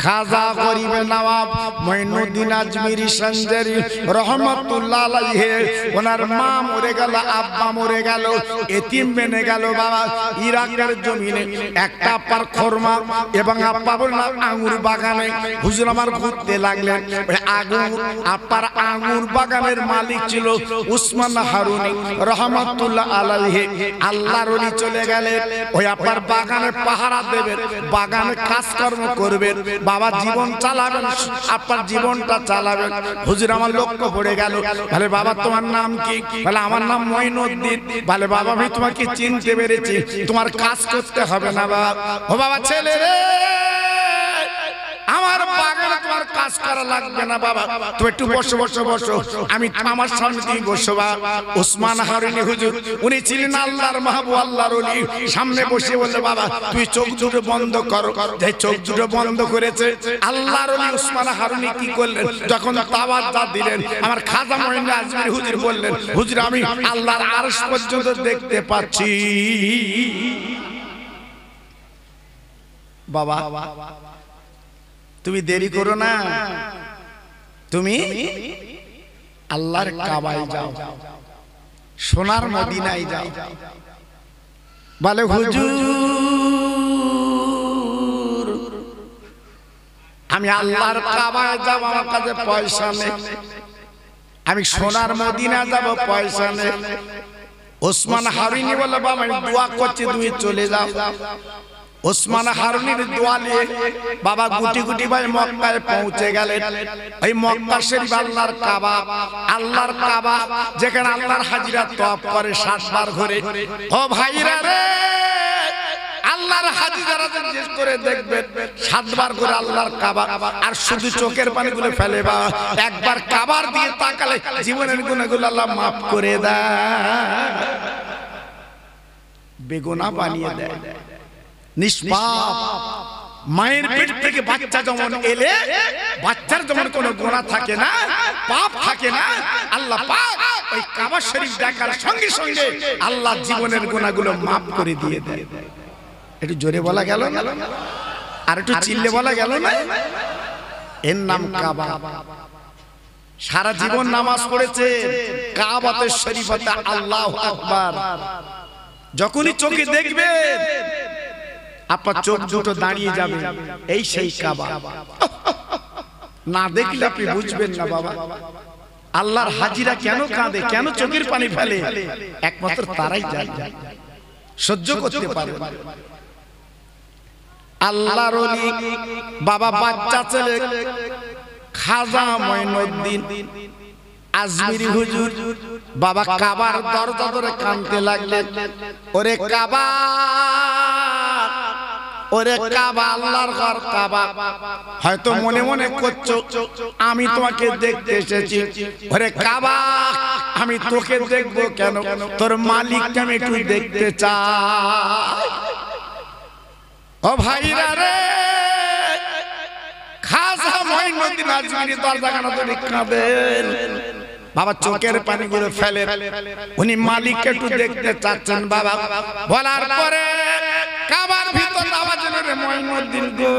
খাজা গরিবে নওয়াব মঈনুদ্দিন আজমিরি সঞ্জারি রহমাতুল্লাহ আলাইহি, ওনার মা মরে গেল, আব্বা মরে গেল, এতিম বেনে গেল বাবা। ইরাকের জমিনে একটা পার খরমা এবং আব্বা বললেন আঙ্গুর বাগানে হুজুর আমার ঘুরতে লাগলেন। ওই আব্বার আঙ্গুর বাগানের মালিক ছিল উসমান হারুনি রহমাতুল্লাহ আলাইহি। আল্লাহর ওলি চলে গেলেন, ওই আব্বার বাগানে পাহারা দেবেন, বাগানে কাজকর্ম করবেন, বাবা জীবন চালাবেন, আপনার জীবনটা চালাবেন। হুজুর আমার লক্ষ্য পড়ে গেল, বলে বাবা তোমার নাম কি? বলে আমার নাম মঈনুদ্দিন। বলে বাবা আমি তোমাকে চিনতে পেরেছি, তোমার কাজ করতে হবে না বাবা। ও বাবা ছেলে রে, আমার বাগানে তোমার কাজ করা লাগবে না বাবা, তুমি একটু বসো বসো বসো, আমি আমার সামনে তুমি বসো বাবা। ওসমান হারুনি হুজুর উনি ছিলেন আল্লাহর মাহবুব, আল্লাহর ওলি। সামনে বসে বললে বাবা তুই চোখ দুটো বন্ধ করো। যে চোখ দুটো বন্ধ করেছে আল্লাহর ওলি ওসমান হারুনি কি করলেন, যখন তাওয়াজ্জুহ দিলেন আমার খাজা মঈনুদ্দিন আজমিরি হুজুর বললেন হুজুর আমি আল্লাহর আরশ পর্যন্ত দেখতে পাচ্ছি বাবা। তুমি দেরি করো না, তুমি আল্লাহর কাবায় যাও, সোনার মদিনায় যাও। বলে হুজুর আমি আল্লাহর কাবায় যাব, আমার কাছে পয়সা নেই, আমি সোনার মদিনা যাব, পয়সা নেই। ওসমান হারুনি বলে বাবা আমি দোয়া করছি তুমি চলে যাও। ওসমান হারুনির দোয়া নিয়ে বাবা গুটি গুটি ভাই মক্কায় পৌঁছে গেলেন। এই মক্কা শরীফ আল্লাহর কাবা, আল্লাহর কাবা যেখানে আল্লাহর হাজিরা তওয়াফ করে 7 বার ঘুরে। ও ভাইরা রে, আল্লাহর হাজিরা জিজ্ঞেস করে দেখবেন 7 বার করে আল্লাহর কাবা, আর শুধু চোখের পানিগুলো ফেলে বা একবার কাবার দিয়ে তাকালে জীবনের গুনাহগুলো আল্লাহ মাফ করে দেয়, বেগুনাহ বানিয়ে দেয়, নিষ্পাপ। মায়ের পেট থেকে বাচ্চা যেমন এলে বাচ্চার যেমন কোনো গুনাহ থাকে না, পাপ থাকে না, আল্লাহ পাক ওই কাবা শরীফ দেখার সঙ্গে সঙ্গে আল্লাহ জীবনের গুনাহগুলো মাফ করে দিয়ে দেয়। একটু জোরে বলা গেল না, আর একটু চিল্লে বলা গেল না? এর নাম কাবা। সারা জীবন নামাজ পড়েছে কাবাতে শরীফতে, আল্লাহু আকবার। যখনই চোখে দেখবেন আপনার চোখ দুটো দাঁড়িয়ে যাবে, এই সেই কাবা। না দেখলে আপনি বুঝবেন না বাবা আল্লাহর হাজিরা কেন কাঁদে, কেন চোখের পানি ফেলে, একমাত্র তারাই জানে, সহ্য করতে পারে। আল্লাহর ওলি বাবা বাচ্চা ছেলে খাজা মঈনুদ্দিন আজমিরি হুজুর বাবা কাবার দরজা ধরে কাঁদতে লাগলেন। ওরে কাবা, ওরে কাবা, আল্লাহর ঘর কাবা। হয়তো মনে মনে করছো আমি তোমাকে দেখতে এসেছি। ওরে কাবা, আমি তোকে দেখবো কেন, তোর মালিককে আমি একটু দেখতে চাই। ও ভাইরা রে, খাজা মঈনুদ্দিন আজমিরি দরজাখানা ধরে কাঁদেন, বাবা চোখের পানিগুলো ফেলে, উনি মালিককে একটু দেখতে চাচ্ছেন বাবা। বলার পরে কাবার ভিতর আওয়াজ এলো, রে মঈনুদ্দিন গো,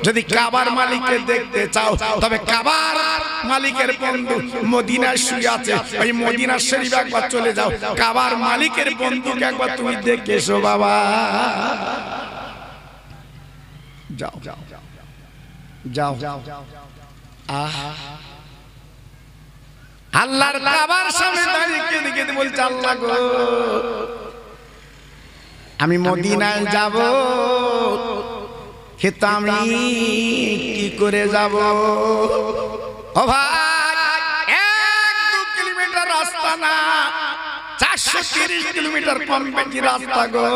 যদি কাবার মালিককে দেখতে চাও তবে কাবার মালিকের বন্ধু মদিনায় শুয়ে আছে, ওই মদিনা শরীফ একবার চলে যাও, কাবার মালিকের বন্ধুকে একবার তুমি দেখে এসো বাবা। যাও যাও যাও। আহা, আল্লাহর কাবার সামনে দাঁড়িয়ে কেঁদে কেঁদে বলছে আল্লাহ গো আমি মদিনায় যাব, কিন্তু আমি কি করে যাব? ও ভাই 1-2 কিলোমিটার রাস্তা না, 430 কিলোমিটার কম বেশি রাস্তা গো।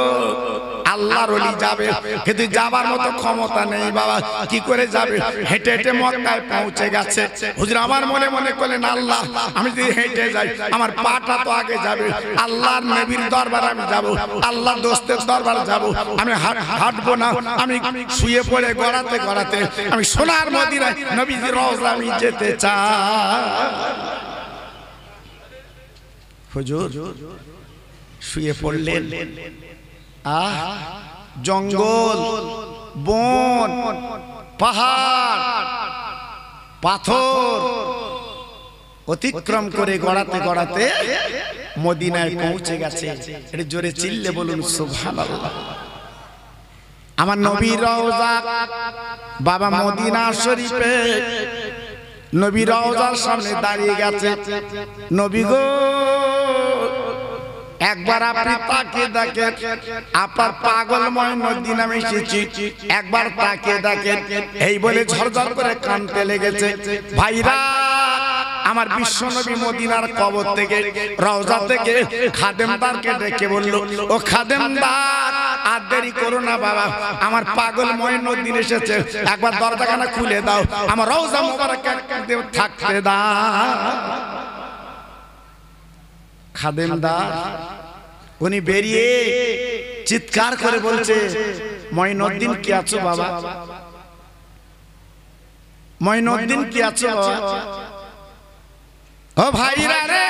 আল্লাহর ওলি যাবে, কিন্তু যাবার মতো ক্ষমতা নেই বাবা, কি করে যাবে? হেঁটে হেঁটে মক্কায় পৌঁছে গেছে। হুজুর আমার মনে মনে করলেন আল্লাহ আমি যদি হেঁটে যাই আমার পাটা তো আগে যাবে, আল্লাহর নবীর দরবারে আমি যাব, আল্লাহর দোস্তের দরবারে যাব, আমি হাঁটবো না, আমি শুয়ে পড়ে গড়াতে গড়াতে আমি সোনার মদিনায় নবীজির রওজা আমি যেতে চাই। হুজুর শুয়ে পড়লেন, জঙ্গল বন পাহাড় পাথর অতিক্রম করে গড়াতে গড়াতে মদিনায় পৌঁছে গেছে। এটা জোরে চিল্লে বলুন সুবহানাল্লাহ। আমার নবী রওজা বাবা মদিনা শরীফে নবী রওজার সামনে দাঁড়িয়ে গেছে। নবী গো একবার আপনি তাকে দেখেন, আপনার পাগলময় নদী নামে এসেছি, একবার তাকে দেখেন। এই বলে ঝরঝর করে কাঁদতে লেগেছে। ভাইরা আমার বিশ্ব নবী মদিনার কবর থেকে রওজা থেকে খাদেমদারকে ডেকে বলল, ও খাদেমদার আর দেরি করো না বাবা, আমার পাগলময় নদী এসেছে, একবার দরজাখানা খুলে দাও, আমার রওজা মোবারক থাকতে দাও। খাদেমদার উনি বেরিয়ে চিৎকার করে বলছে, মঈনুদ্দিন কি আছো বাবা? মঈনুদ্দিন কি আছো বাবা? ও ভাইরা রে,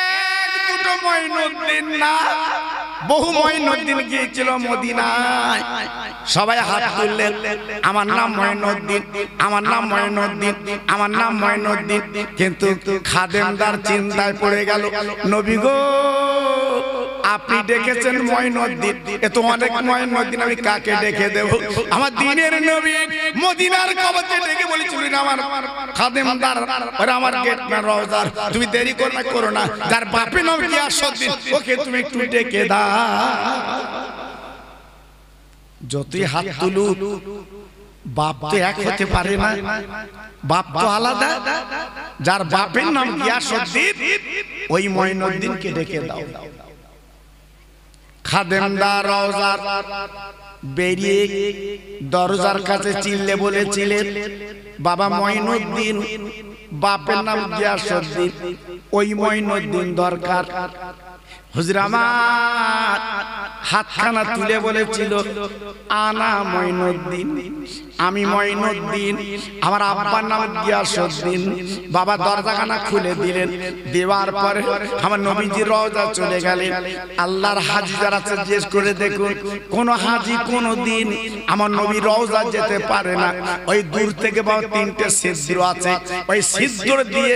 এক দুটো মঈনুদ্দিন না, বহু মঈনুদ্দিন গিয়েছিল মদিনায়। সবাই হাত তুললেন, আমার নাম মঈনুদ্দিন, আমার নাম মঈনুদ্দিন, আমার নাম মঈনুদ্দিন। কিন্তু খাদেমদার চিন্তায় পড়ে গেল, নবী গো আপনি ডেকেছেন মঈনুদ্দিন, এ তো অনেক মঈনুদ্দিন, আমি কাকে ডেকে দেব? আমার দ্বীনের নবী মদিনার কবরে ডেকে বলেছিলেন, আমার খাদেমদার ওরা আমার গেটম্যান রওজার, তুমি দেরি করো না, যার বাপের নাম গিয়াসউদ্দিন, ওকে তুমি একটু ডেকে দাও। যতই হাত তুলু বাপ তো এক হতে পারে না, বাপ তো আলাদা। যার বাপের নাম গিয়াসউদ্দিন ওই মঈনুদ্দিনকে ডেকে দাও। খাদেমদার রওজার বেরিয়ে দরজার কাছে চিল্লে বলেছিলেন, বাবা মঈনুদ্দিন, বাপের নাম গিয়াসউদ্দিন, ওই মঈনুদ্দিন দরকার। হুজুর আমার হাতখানা তুলে বলেছিল, আনা মঈনুদ্দিন, আমি মঈনুদ্দিন, আমার আব্বার নাম গিয়াসউদ্দিন। বাবা দরজাখানা খুলে দিলেন, দেওয়ার পরে আমার নবীজি রওজা চলে গেলেন। আল্লাহর হাজি যারা জিজ্ঞেস করে দেখুন, কোন হাজি কোনো দিন আমার নবী রওজা যেতে পারে না। ওই দূর থেকে বাবা তিনটে ছিদ্র আছে, ওই ছিদ্র দিয়ে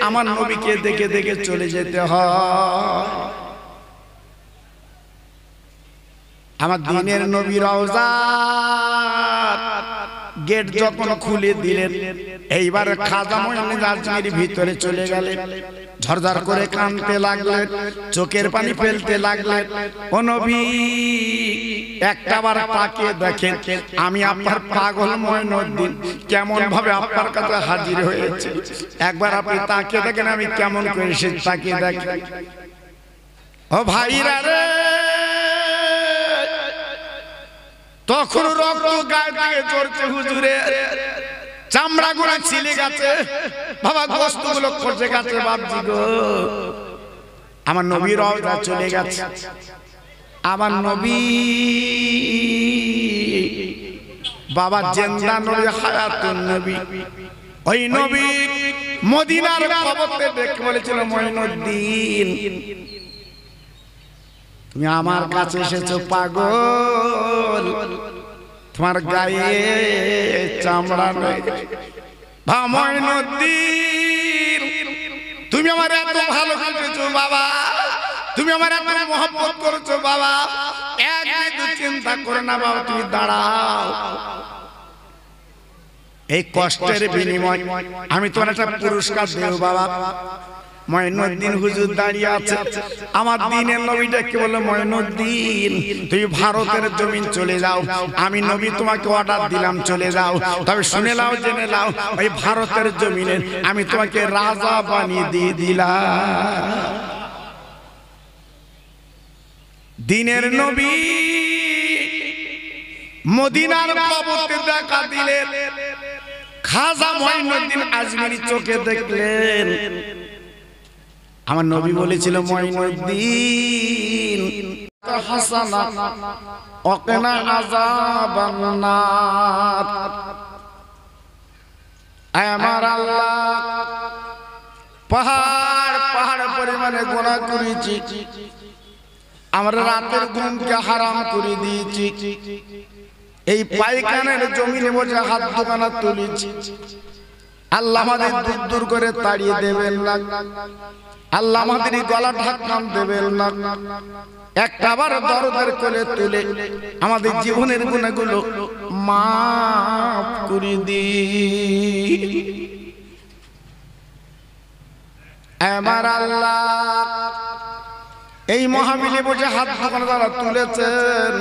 আমার নবীকে দেখে দেখে চলে যেতে হয়। আমার দ্বীনের নবী রওজার গেট যখন খুলে দিলেন, এইবার খাজা মঈনুদ্দিন আজমির ভিতরে চলে গেলেন। ঝরঝর করে কাঁদতে লাগলেন, চোখের পানি ফেলতে লাগলেন। ও নবী একটাবার তাকিয়ে দেখেন, আমি আপনার পাগল মঈনুদ্দিন কেমন ভাবে আপনার কাছে হাজির হয়েছে, একবার আপনি তাকিয়ে দেখেন আমি কেমন করে সে তাকিয়ে দেখেন। ও ভাইরা রে, তখন রক্ত গায়ে থেকে ঝরছে, হুজুরে চামড়া গুলো ছিলে গেছে, বাবা গোশত গুলো খসে গেছে। বাপজি গো আমার নবী রওজা চলে গেছে। আমার নবী বাবা জিন্দা নবী, হায়াতুন নবী, ওই নবী মদিনার কবরে ডেকে বলেছিল, মঈনুদ্দিন তুমি আমার কাছে এসেছো পাগল, তোমার গায়ে চামড়া নেই। মঈনুদ্দিন তুমি আমার এত ভালো করেছো বাবা, তুমি আমার এত মহব্বত করেছো বাবা, এক মিনিট চিন্তা করো না বাবা, তুমি দাঁড়াও। এই কষ্টের বিনিময় আমি তোমার একটা পুরস্কার দেব বাবা। মঈনুদ্দিন হুজুর দাঁড়িয়ে আছে। আমার দ্বীনের নবীটা কি বলে, মঈনুদ্দিন তুমি ভারতের জমিন চলে যাও, আমি নবী তোমাকে অর্ডার দিলাম চলে যাও, তবে শুনে নাও জেনে নাও, ওই ভারতের জমিনে আমি তোমাকে রাজা বানিয়ে দিয়ে দিলাম। দ্বীনের নবী মদিনার কবরে দেখা দিলেন। খাজা মঈনুদ্দিন আজমিরি চোখে দেখলেন। আমার নবী বলেছিল, মঈনুদ্দিন হাসানা ওয়াকিনা আযাবান নার, আমার আল্লাহ পাহাড় পাহাড় পরিমাণে গুনাহ করেছি, আমরা রাতের ঘুমকে হারাম করে দিয়েছি, এই পায়খানার জমিনে বসে হাত দুখানা তুলেছি, আল্লাহ আমাদের দূর দূর করে তাড়িয়ে দেবেন না, আল্লাহ আমাদের গলা ঢাকনাম দেবেন না। একটাবার দরদের কোলে তুলে আমাদের জীবনের গুনাহগুলো মাফ করে দিন। আমার আল্লাহ এই মহাবিলে বসে হাত দুখানা তারা তুলেছেন,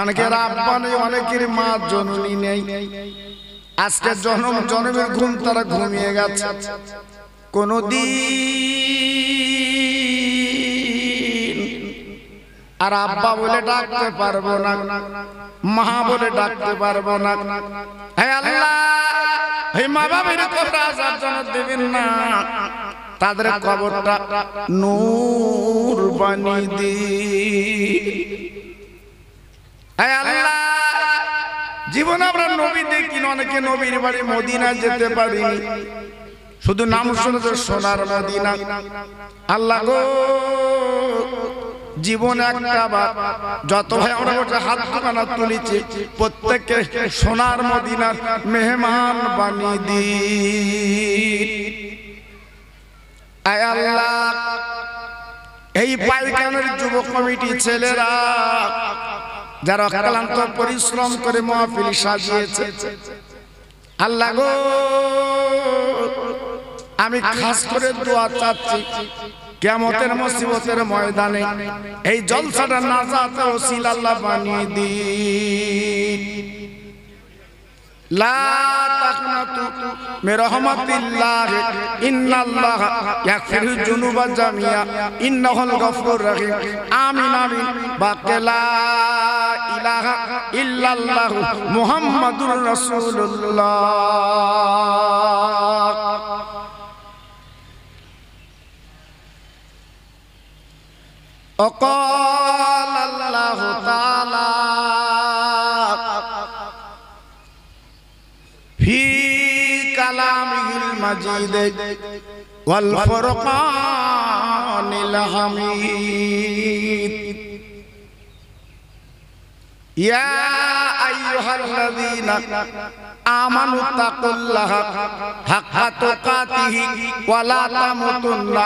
অনেকের আব্বা নেই, অনেকের মা জননী নেই, আজকে জন্ম জন্মের ঘুম তারা ঘুমিয়ে গেছে। কোনদিন আর আব্বা বলে ডাকতে পারবো না, মা বলে ডাকতে পারবো না। হে আল্লাহ, হে মা বাবার কবরে আযাব জান্নাত দেবেন না, তাদের কবরটা নূর বানিয়ে দিন। হে আল্লাহ, জীবন আমরা নবী দেখি, অনেকে নবীর বাড়ি মদিনা যেতে পারিনি, শুধু নাম শুনেছে সোনার মদিনা। আল্লাহ গো, জীবন একটা বার যত ভাই আমরা হাত দুখানা তুলেছি, প্রত্যেককে সোনার মদিনার মেহমান বানিয়ে দিন। আয় আল্লাহ, এই পায়খানার যুব কমিটি ছেলেরা যারা ক্লান্ত পরিশ্রম করে মাহফিল সাজিয়েছে, আল্লাহ গো, আমি খাস করে দোয়া চাচ্ছি, কিয়ামতের মুসিবতের ময়দানে এই জলসাটা নাজাতের ওসিলা আল্লাহ বানিয়ে দিন। লা তাকনাতু মির রাহমাতিল্লাহ, ইন্নাল্লাহা ইয়াগফিরুয যুনুবা জামিয়া, ইন্নাহুল গফুরুর রহিম। আমিন আমিন। বাকে লা ইলাহা ইল্লাল্লাহু মুহাম্মাদুর রাসূলুল্লাহ। وقال الله تعالى في كلامه المجيد والفرقان الحميد يا أيها الذين آمنوا اتقوا الله حق تقاته ولا تموتن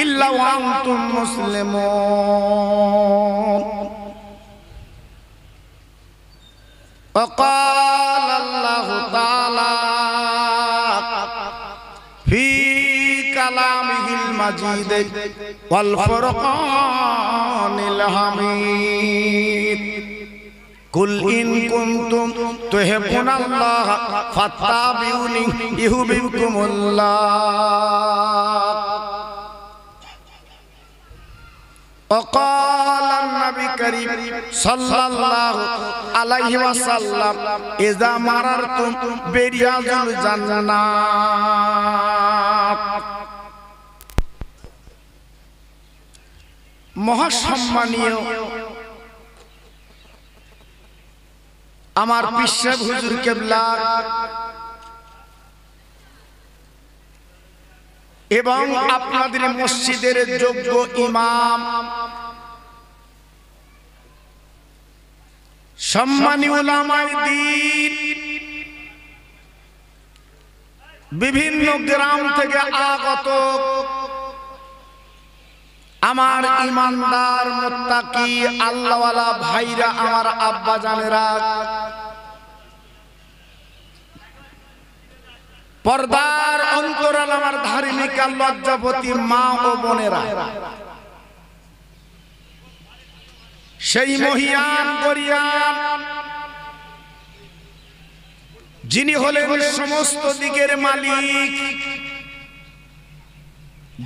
إلا وأنتم مسلمون وقال الله تعالى في كلامه المجيد والفرقان الحميد قل إن كنتم تحبون الله فاتبعوني يحببكم الله وقال النبي الكريم صلى الله عليه وسلم إذا مررتم برياض الجنة মহাসম্মানীয় আমার পিসা হুজুর কেবলা এবং আপনাদের মসজিদের যোগ্য ইমাম, সম্মানী উলামায়ে দ্বীন, বিভিন্ন গ্রাম থেকে আগত আমার ইমানদার মুত্তাকি আল্লাহওয়ালা ভাইরা, আমার আব্বা জানেরা, পর্দার অন্তরাল আমার ধার্মিক লজ্জাবতী মা ও বোনেরা, সেই মহিয়ান গরিয়ান যিনি হলেন সমস্ত দিকের মালিক,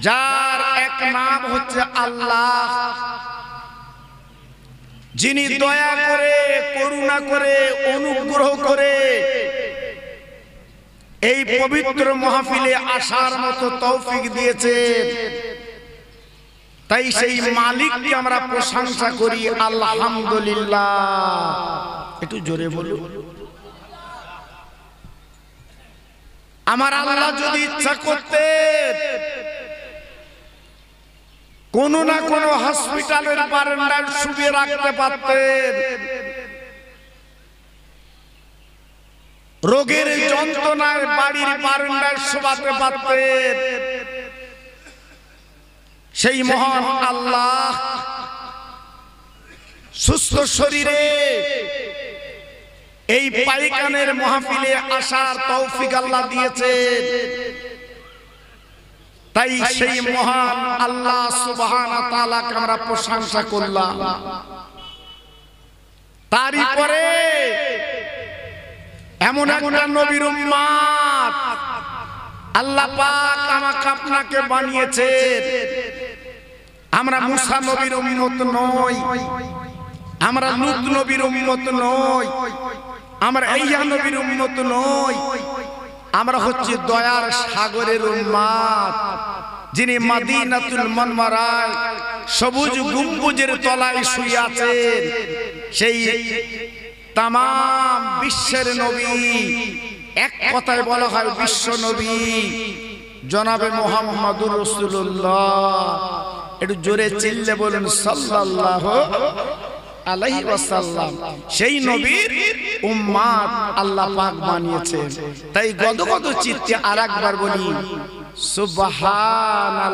যার এক নাম হচ্ছে আল্লাহ, যিনি দয়া করে, করুণা করে, অনুগ্রহ করে এই পবিত্র মাহফিলে আসার মতো তৌফিক দিয়েছে। তাই সেই মালিককে আমরা প্রশংসা করি, আলহামদুলিল্লাহ। একটু জোরে বলুন। আমার আল্লাহ যদি ইচ্ছা করতেন কোন না কোন হসপিটালের বারান্দায় শুয়ে রাখতে পারতেন, রোগের যন্ত্রণায় বাড়ির বারান্দায় শোয়াতে পারতেন, সেই মহান আল্লাহ সুস্থ শরীরে এই পায়খানের মাহফিলে আসার তৌফিক আল্লাহ দিয়েছেন। তাই সেই মহান আল্লাহ সুবহানাহু ওয়া তাআলাকে আমরা প্রশংসা করলাম। তারই পরে এমন একটা নবীর উম্মত আল্লাহ পাক আমাকে আপনাকে বানিয়েছেন। আমরা মুসা নবীর উম্মত নই, আমরা লূত নবীর উম্মত নই, আমরা ইয়া নবীর উম্মত নই, আমরা হচ্ছে দয়ার সাগরের উম্মত, যিনি মদিনাতুল মুনাওয়ারায় সবুজ গম্বুজের তলায় শুয়ে আছেন, সেই তাম বিশ্বের নবী, এক কথায় বলা হয় বিশ্ব নবী জনাবে মুহাম্মদুর রাসূলুল্লাহ। একটু জোরে চিল্লে বলুন সাল্লাল্লাহু আলাইহি ওয়াসাল্লাম। সেই নবীর উম্মত আল্লাহ পাক বানিয়েছেন। তাই গদগদ চিত্তে আরেকবার বলি সুবহানাল্লাহ।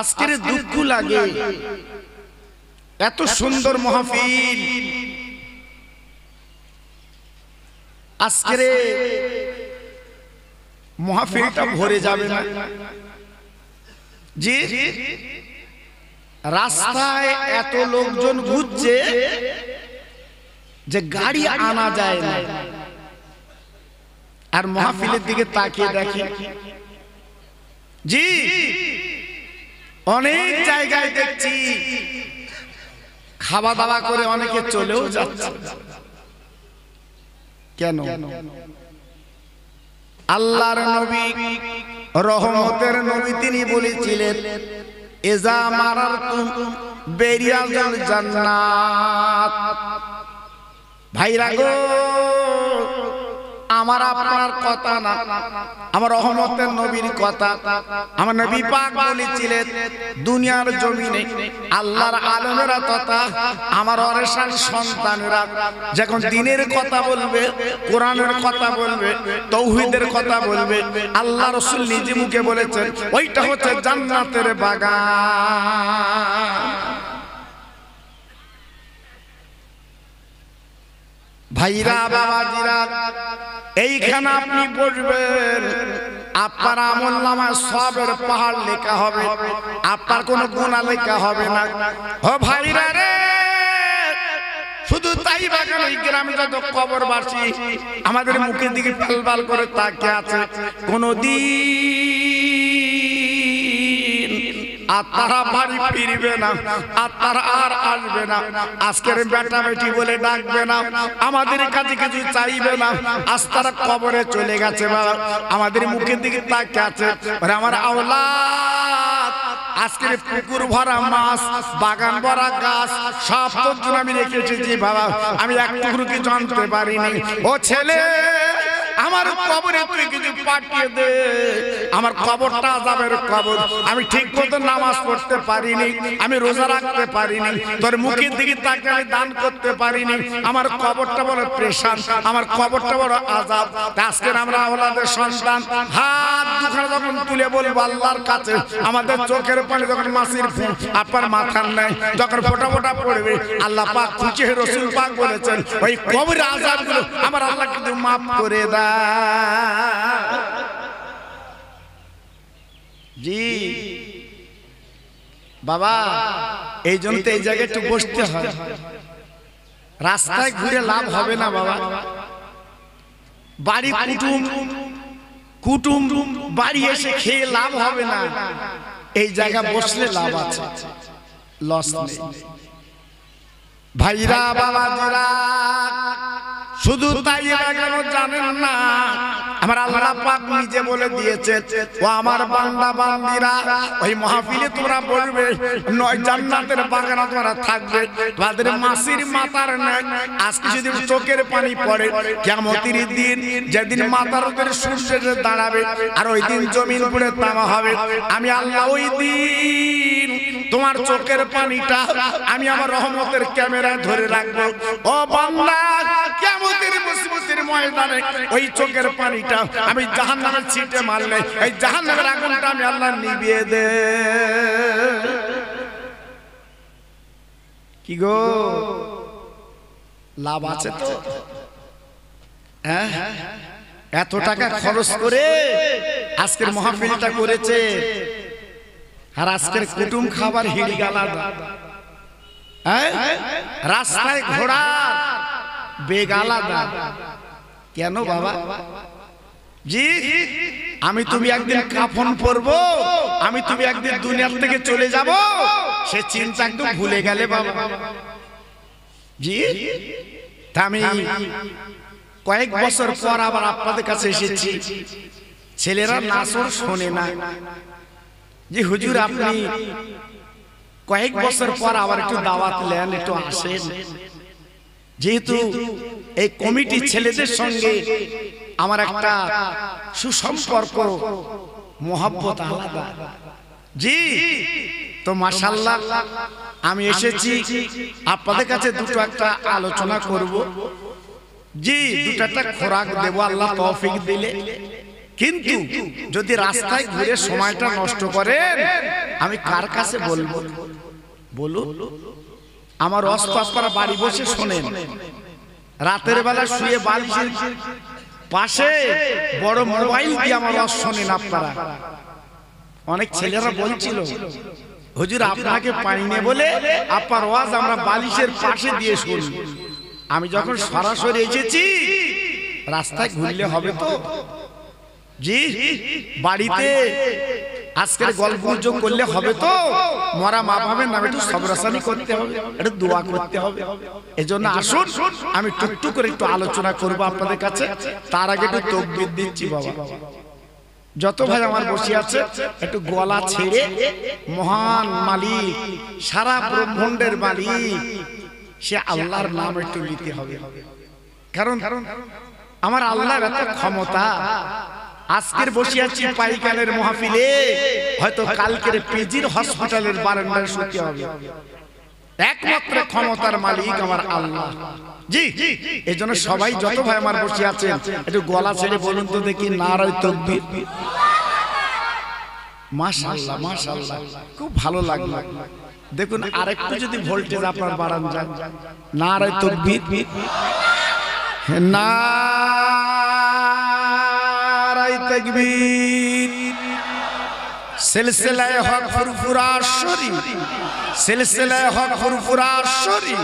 আজকের দুঃখ লাগে, এত সুন্দর মাহফিল, আজকের মাহফিলটা ভরে যাবে না। জি, রাস্তায় এত লোকজন ঘুরছে যে গাড়ি আনা যায় না, আর মাহফিলের দিকে তাকিয়ে দেখি জি অনেক জায়গায় দেখছি খাওয়া দাওয়া করে অনেকে চলেও যাচ্ছে। কেন? আল্লাহর নবী, রহমতের নবী, তিনি বলেছিলেন ইজা মারারতুম বিরিয়াজুল জান্নাত। ভাইরা গো, আমার আপনার কথা না, আমার রহমতের নবীর কথা। আমার নবী পাক বলেছিলেন দুনিয়ার জমিনে আল্লাহর আলেমেরা তথা আমার ওয়ারিসান সন্তানেরা যখন দ্বীনের কথা বলবে, কোরআনের কথা বলবে, তাওহীদের কথা বলবে, আল্লাহ রাসূল নিজে মুখে বলেছেন ওইটা হচ্ছে জান্নাতের বাগান। ভাইরা বাবাজিরা, এইখানে আপনি বসবেন, আপনার আমলনামায় সবের পাহাড় লেখা হবে, আপনার কোনো গুনাহ লেখা হবে না। ও ভাইরা রে, শুধু তাই বাগান ওই গ্রামে যত কবরবাসী আমাদের মুখের দিকে পালপাল করে তাকিয়ে আছে, কোনদিন আর তারা বাড়ি ফিরবে না, আর তারা আর আসবে না। আজকের বেটা বেটি বলে ডাকবে না, আমাদের কাছে কিছু চাইবে না, আজ তারা কবরে চলে গেছে। বাবা আমাদের মুখের দিকে তাকিয়ে আছে, আমার আওলাদ আজকের পুকুর ভরা মাছ, বাগান ভরা গাছ, সব তোর আমি রেখেছি বাবা, আমি এক টুকরো কি জানতে পারিনি। ও ছেলে, আমার কবরে তুই কিছু পাঠিয়ে দে, আমার কবরটা আযাবের কবর। আমি ঠিক মতো নামাজ পড়তে পারিনি, আমি রোজা রাখতে পারিনি, তোর মুখের দিকে তাকিয়ে আমি দান করতে পারিনি, আমার কবরটা বড় প্রেশান, আমার কবরটা বড় আযাব। আজকের আমরা আওলাদের সন্তান হাত দুখানা যখন তুলে বলবো আল্লাহর কাছে, আমাদের চোখের পানি যখন মাসির ফুল আপনার মাথার নাই যখন ফোঁটা ফোঁটা পড়বে, আল্লাহ পাক খুশি হয়ে রাসূল পাক বলেছেন ওই কবরের আযাবগুলো আমার আল্লাহ কিন্তু মাফ করে দেয়। জি বাবা, এই জন্য তো এই জায়গায় একটু বসতে হয়, রাস্তায় ঘুরে লাভ হবে না বাবা। বাড়ি কুটুম বাড়ি এসে খেয়ে লাভ হবে না, এই জায়গা বসলে লাভ আছে, লস নেই। ভাইরা বাবাজিরা, শুধু তাই কেন জানেন না, আমার আল্লাহ পাক নিজে বলে দিয়েছে ও আমার বান্দা বান্দিরা, ওই মাহফিলে তোমরা বলবে নয় জান্নাতের বাগানে তোমরা থাকবে, তাদের মাসির মাথার নাই। আজকে যদি চোখের পানি পড়ে, কিয়ামতের দিন যেদিন মাথার উপরে সূর্য এসে দাঁড়াবে, আর ওই দিন জমিন পুড়ে তামা হবে, আমি আল্লাহ ওই দিন তোমার চোখের পানিটা আমি আমার রহমতের ক্যামেরায় ধরে রাখবো। ও বান্দা, ময়দানে ওই চোখের পানিটা আমি জাহান্নামের ছিটে মারলে এই জাহান্নামের আগুনটা আমি আল্লাহ নিভিয়ে দে। কি গো লাভ আছে তো? হ্যাঁ, এত টাকা খরচ করে আজকের মাহফিলটা করেছে, আর আজকের কুটুম খাবার হিড়ি আলাদা। রাস্তায় ঘোড়া বেগ আলাদা। কেন বাবা? জি, আমি তুমি একদিন কাফন পরবো, আমি তুমি একদিন দুনিয়ার থেকে চলে যাব, সে চিন্তা একদম ভুলে গেলে বাবা। জি, তা আমি কয়েক বছর পর আবার আপনাদের কাছে এসেছি। ছেলেরা নাসর শোনে না। জি হুজুর, আপনি কয়েক বছর পর আবার একটু দাওয়াত নেন, একটু আসেন। যেহেতু এই কমিটি ছেলেদের সঙ্গে আমার একটা সুসম্পর্ক, মোহাব্বত আলাদা। জি, তো মাশাআল্লাহ আমি এসেছি আপনাদের কাছে দুটো একটা আলোচনা করব। জি, দুটো একটা খোরাক দেব আল্লাহ তৌফিক দিলে। কিন্তু যদি রাস্তায় ঘুরে সময়টা নষ্ট করেন, আমি কার কাছে বলবো বলুন? আমার অস্ত আপনারা বাড়ি বসে শোনেন, রাতের বেলা শুয়ে বালিশের পাশে বড় মোবাইল দিয়ে আমার ওয়াজ শোনেন আপনারা। অনেক ছেলেরা বলছিল হুজুর আপনাকে পাইনি বলে আপনার ওয়াজ আমরা বালিশের পাশে দিয়ে শুনি। আমি যখন সরাসরি এসেছি, রাস্তায় ঘুরলে হবে তো? জি, বাড়িতে আজকের গল্প যোগ করলে হবে তো? মরা মা বাবার নামে একটু সবরাসানি করতে হবে, একটু দোয়া করতে হবে। এজন্য আসুন আমি টুকটুক করে একটু আলোচনা করবো আপনাদের কাছে। তার আগে একটু তাকবীর দিচ্ছি বাবা। যত ভাই আমার বসে আছে একটু গলা ছেড়ে মহান মালিক, সারা ব্রহ্মাণ্ডের মালিক, সে আল্লাহর নাম একটু নিতে হবে। কারণ আমার আল্লাহর এত ক্ষমতা। আজকের বসে আছি পাইকানের মাহফিলে, হয়তো কালকের পিজির হসপিটালের বারান্দায় শুতে হবে। একমাত্র ক্ষমতার মালিক আমার আল্লাহ। জি, এজন্য সবাই যত ভাই আমার বসে আছেন একটু গলা ছেড়ে বলুন তো দেখি নারায়ে তাকবীর। মাশাআল্লাহ মাশাআল্লাহ, খুব ভালো লাগলো। দেখুন আরেকটু যদি ভোল্টেজ আপনার বাড়ান যায়। নারায়ে তাকবীর, নারায়ে তাকবীর। সিলসিলায়ে হক ফুরফুরা শরীফ, সিলসিলায়ে হক ফুরফুরা শরীফ,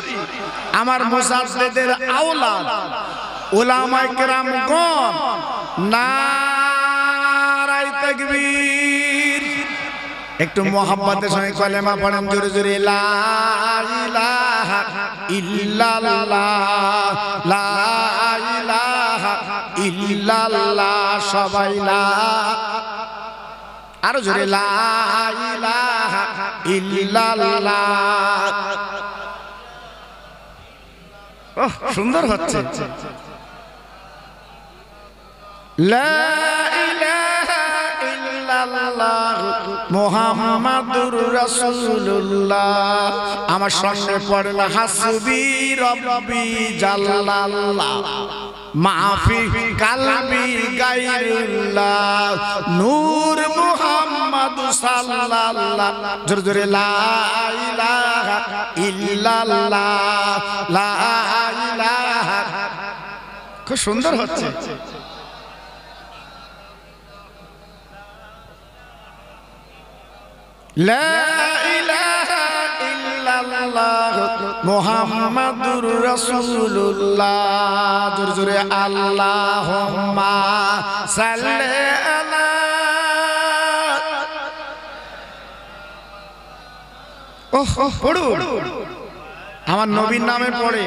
আমার মুজাদ্দিদের আওলাদ উলামায়ে কেরামগণ, নারায়ে তাকবীর। একটু মোহাব্বতের সঙ্গে কলেমা পড়েন জোরে জোরে। লা ইলাহা ইল্লাল্লাহ, লা ইলাহা ইল্লাল্লাহ। সবাই লা, আরো জোরে লা ইলাহা ইল্লাল্লাহ। ওহ সুন্দর হচ্ছে। লা ইলাহা ইল্লাল্লাহ মুহাম্মাদুর রাসূলুল্লাহ। আমার সঙ্গে পড়েন হাসবি রব্বি জাল্লাল্লাহ, মাফি কালবি গায়রুল্লাহ, নূর মুহাম্মদ সাল্লাল্লাহ। জোরে জোরে লা ইলাহা ইল্লাল্লাহ, লা ইলাহা। খুব সুন্দর হচ্ছে। লা ইলাহা ইল্লাল্লাহ মুহাম্মাদুর রাসূলুল্লাহ। জোরে জোরে আল্লাহুম্মা সাল্লি আলা। ওহ পড়ুন, আমার নবীর নামে পড়ে।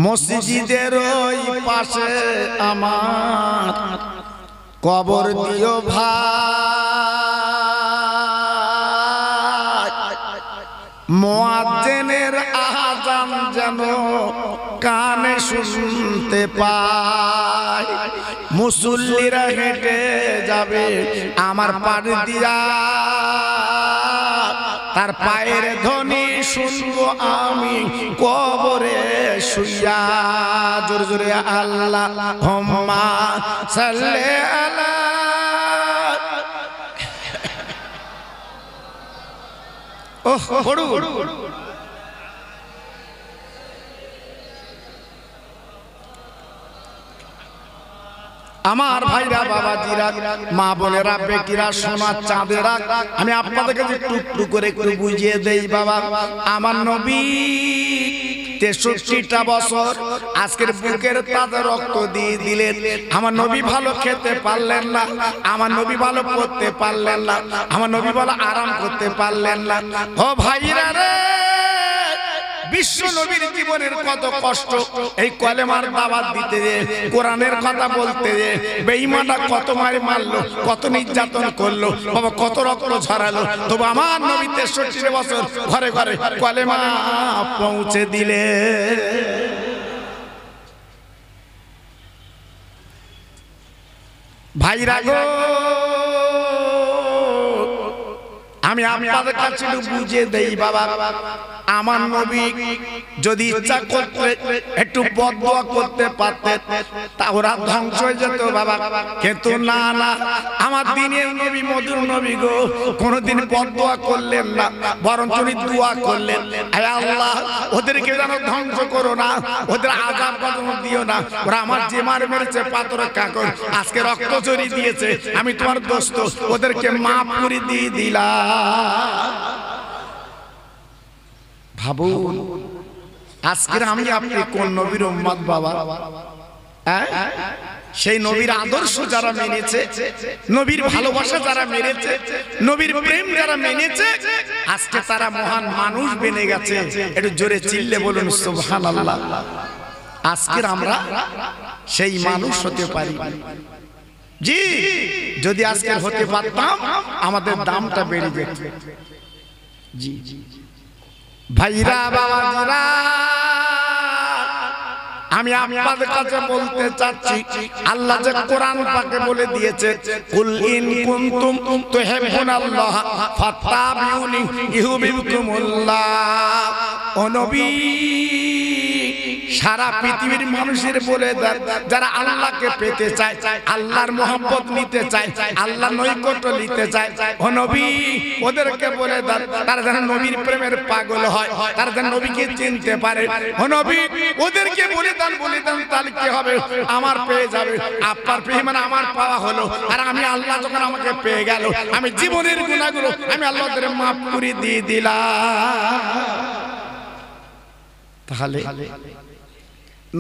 মসজিদের ওই পাশে আমার কবর দিও ভাই, মুয়াজ্জিনের আযান যেন কানে শুনতে পাই। মুসল্লিরা হেঁটে যাবে আমার পাড় দিয়া, তার পায়ের ধ্বনি শুনবো আমি কবরে শুইয়া। জোরে জোরে আল্লাহুম্মা সাল্লি আলা। ওহ পড়ুন। আমার ভাইরা, বাবাজিরা, মা বোনেরা, বেটিরা, সোনার চাঁদেরা, আমি আপনাদেরকে একটু একটু করে একটু বুঝিয়ে দেই বাবা। আমার নবী 63টা বছর আজকের বুকের তাজা রক্ত দিয়ে দিলেন। আমার নবী ভালো খেতে পারলেন না, আমার নবী ভালো পড়তে পারলেন না, আমার নবী ভালো আরাম করতে পারলেন না। ও ভাইরা রে, বিশ্ব নবীর জীবনের কত কষ্ট, এই কলেমার দাওয়াত দিতে, কোরআনের কথা বলতে, বেঈমানরা কত মারি মারলো, কত নির্যাতন করলো বাবা, কত রক্ত ঝরালো, তবু আমার নবী 63 বছর ঘরে ঘরে কলেমা পৌঁছে দিলে। ভাইরা গো, আমি আপনাদের কাছে বুঝিয়ে দেই বাবা। আমার নবী যদি ইচ্ছা করতে একটু বদদোয়া করতে পারতেন, তা ওরা ধ্বংস হয়ে যেত বাবা। কিন্তু না না, আমার দিনের নবী, মধুর নবী গো, কোনদিন বদদোয়া করলেন না, বরং তিনি দোয়া করলেন, হে আল্লাহ ওদেরকে যেন ধ্বংস করো না, ওদের আযাব গজব দিও না। ওরা আমার যে মার মেরেছে পাথরের কাকর, আজকে রক্ত ঝরিয়ে দিয়েছে, আমি তোমার দোস্ত, ওদেরকে মাফ করে দিয়ে দিলাম। ভাবুন আজকের আমি আপনি কোন নবীর উম্মত বাবা? সেই নবীর আদর্শ যারা মেনেছে, নবীর ভালোবাসা যারা মেনেছে, নবীর প্রেম যারা মেনেছে, আজকে তারা মহান মানুষ বেনে গেছে। একটু জোরে চিল্লে বলুন সুবহানাল্লাহ। আজকের আমরা সেই মানুষ হতে পারি। জি, যদি আজকে হতে পারতাম আমাদের দামটা বেড়ে যেত। জি ভাইরা, বাবাজিরা, আমি আপনাদের কাছে বলতে চাচ্ছি, আল্লাহ যে কোরআন পাকে বলে দিয়েছে, কুল ইন কুনতুম তুহিব্বুনাল্লাহ ফাত্তাবিউনি ইউহিব্বুকুমুল্লাহ। ও নবী, সারা পৃথিবীর মানুষের বলে দেন, যারা আল্লাহকে পেতে চায়, আল্লাহর মহব্বত নিতে চায়, আল্লাহর নৈকট্য নিতে চায়, ও নবী ওদেরকে বলে দেন, তারা যেন নবীর প্রেমের পাগল হয়, তারা যেন নবীকে চিনতে পারে। ও নবী ওদেরকে বলে দেন, তাহলে কি হবে? আমার পেয়ে যাবে। আপনার পেয়ে মানে আমার পাওয়া হলো। আর আমি আল্লাহ যখন আমাকে পেয়ে গেল, আমি জীবনের গুনাহগুলো আমি আল্লাহর মাফ করে দিয়ে দিলাম। তাহলে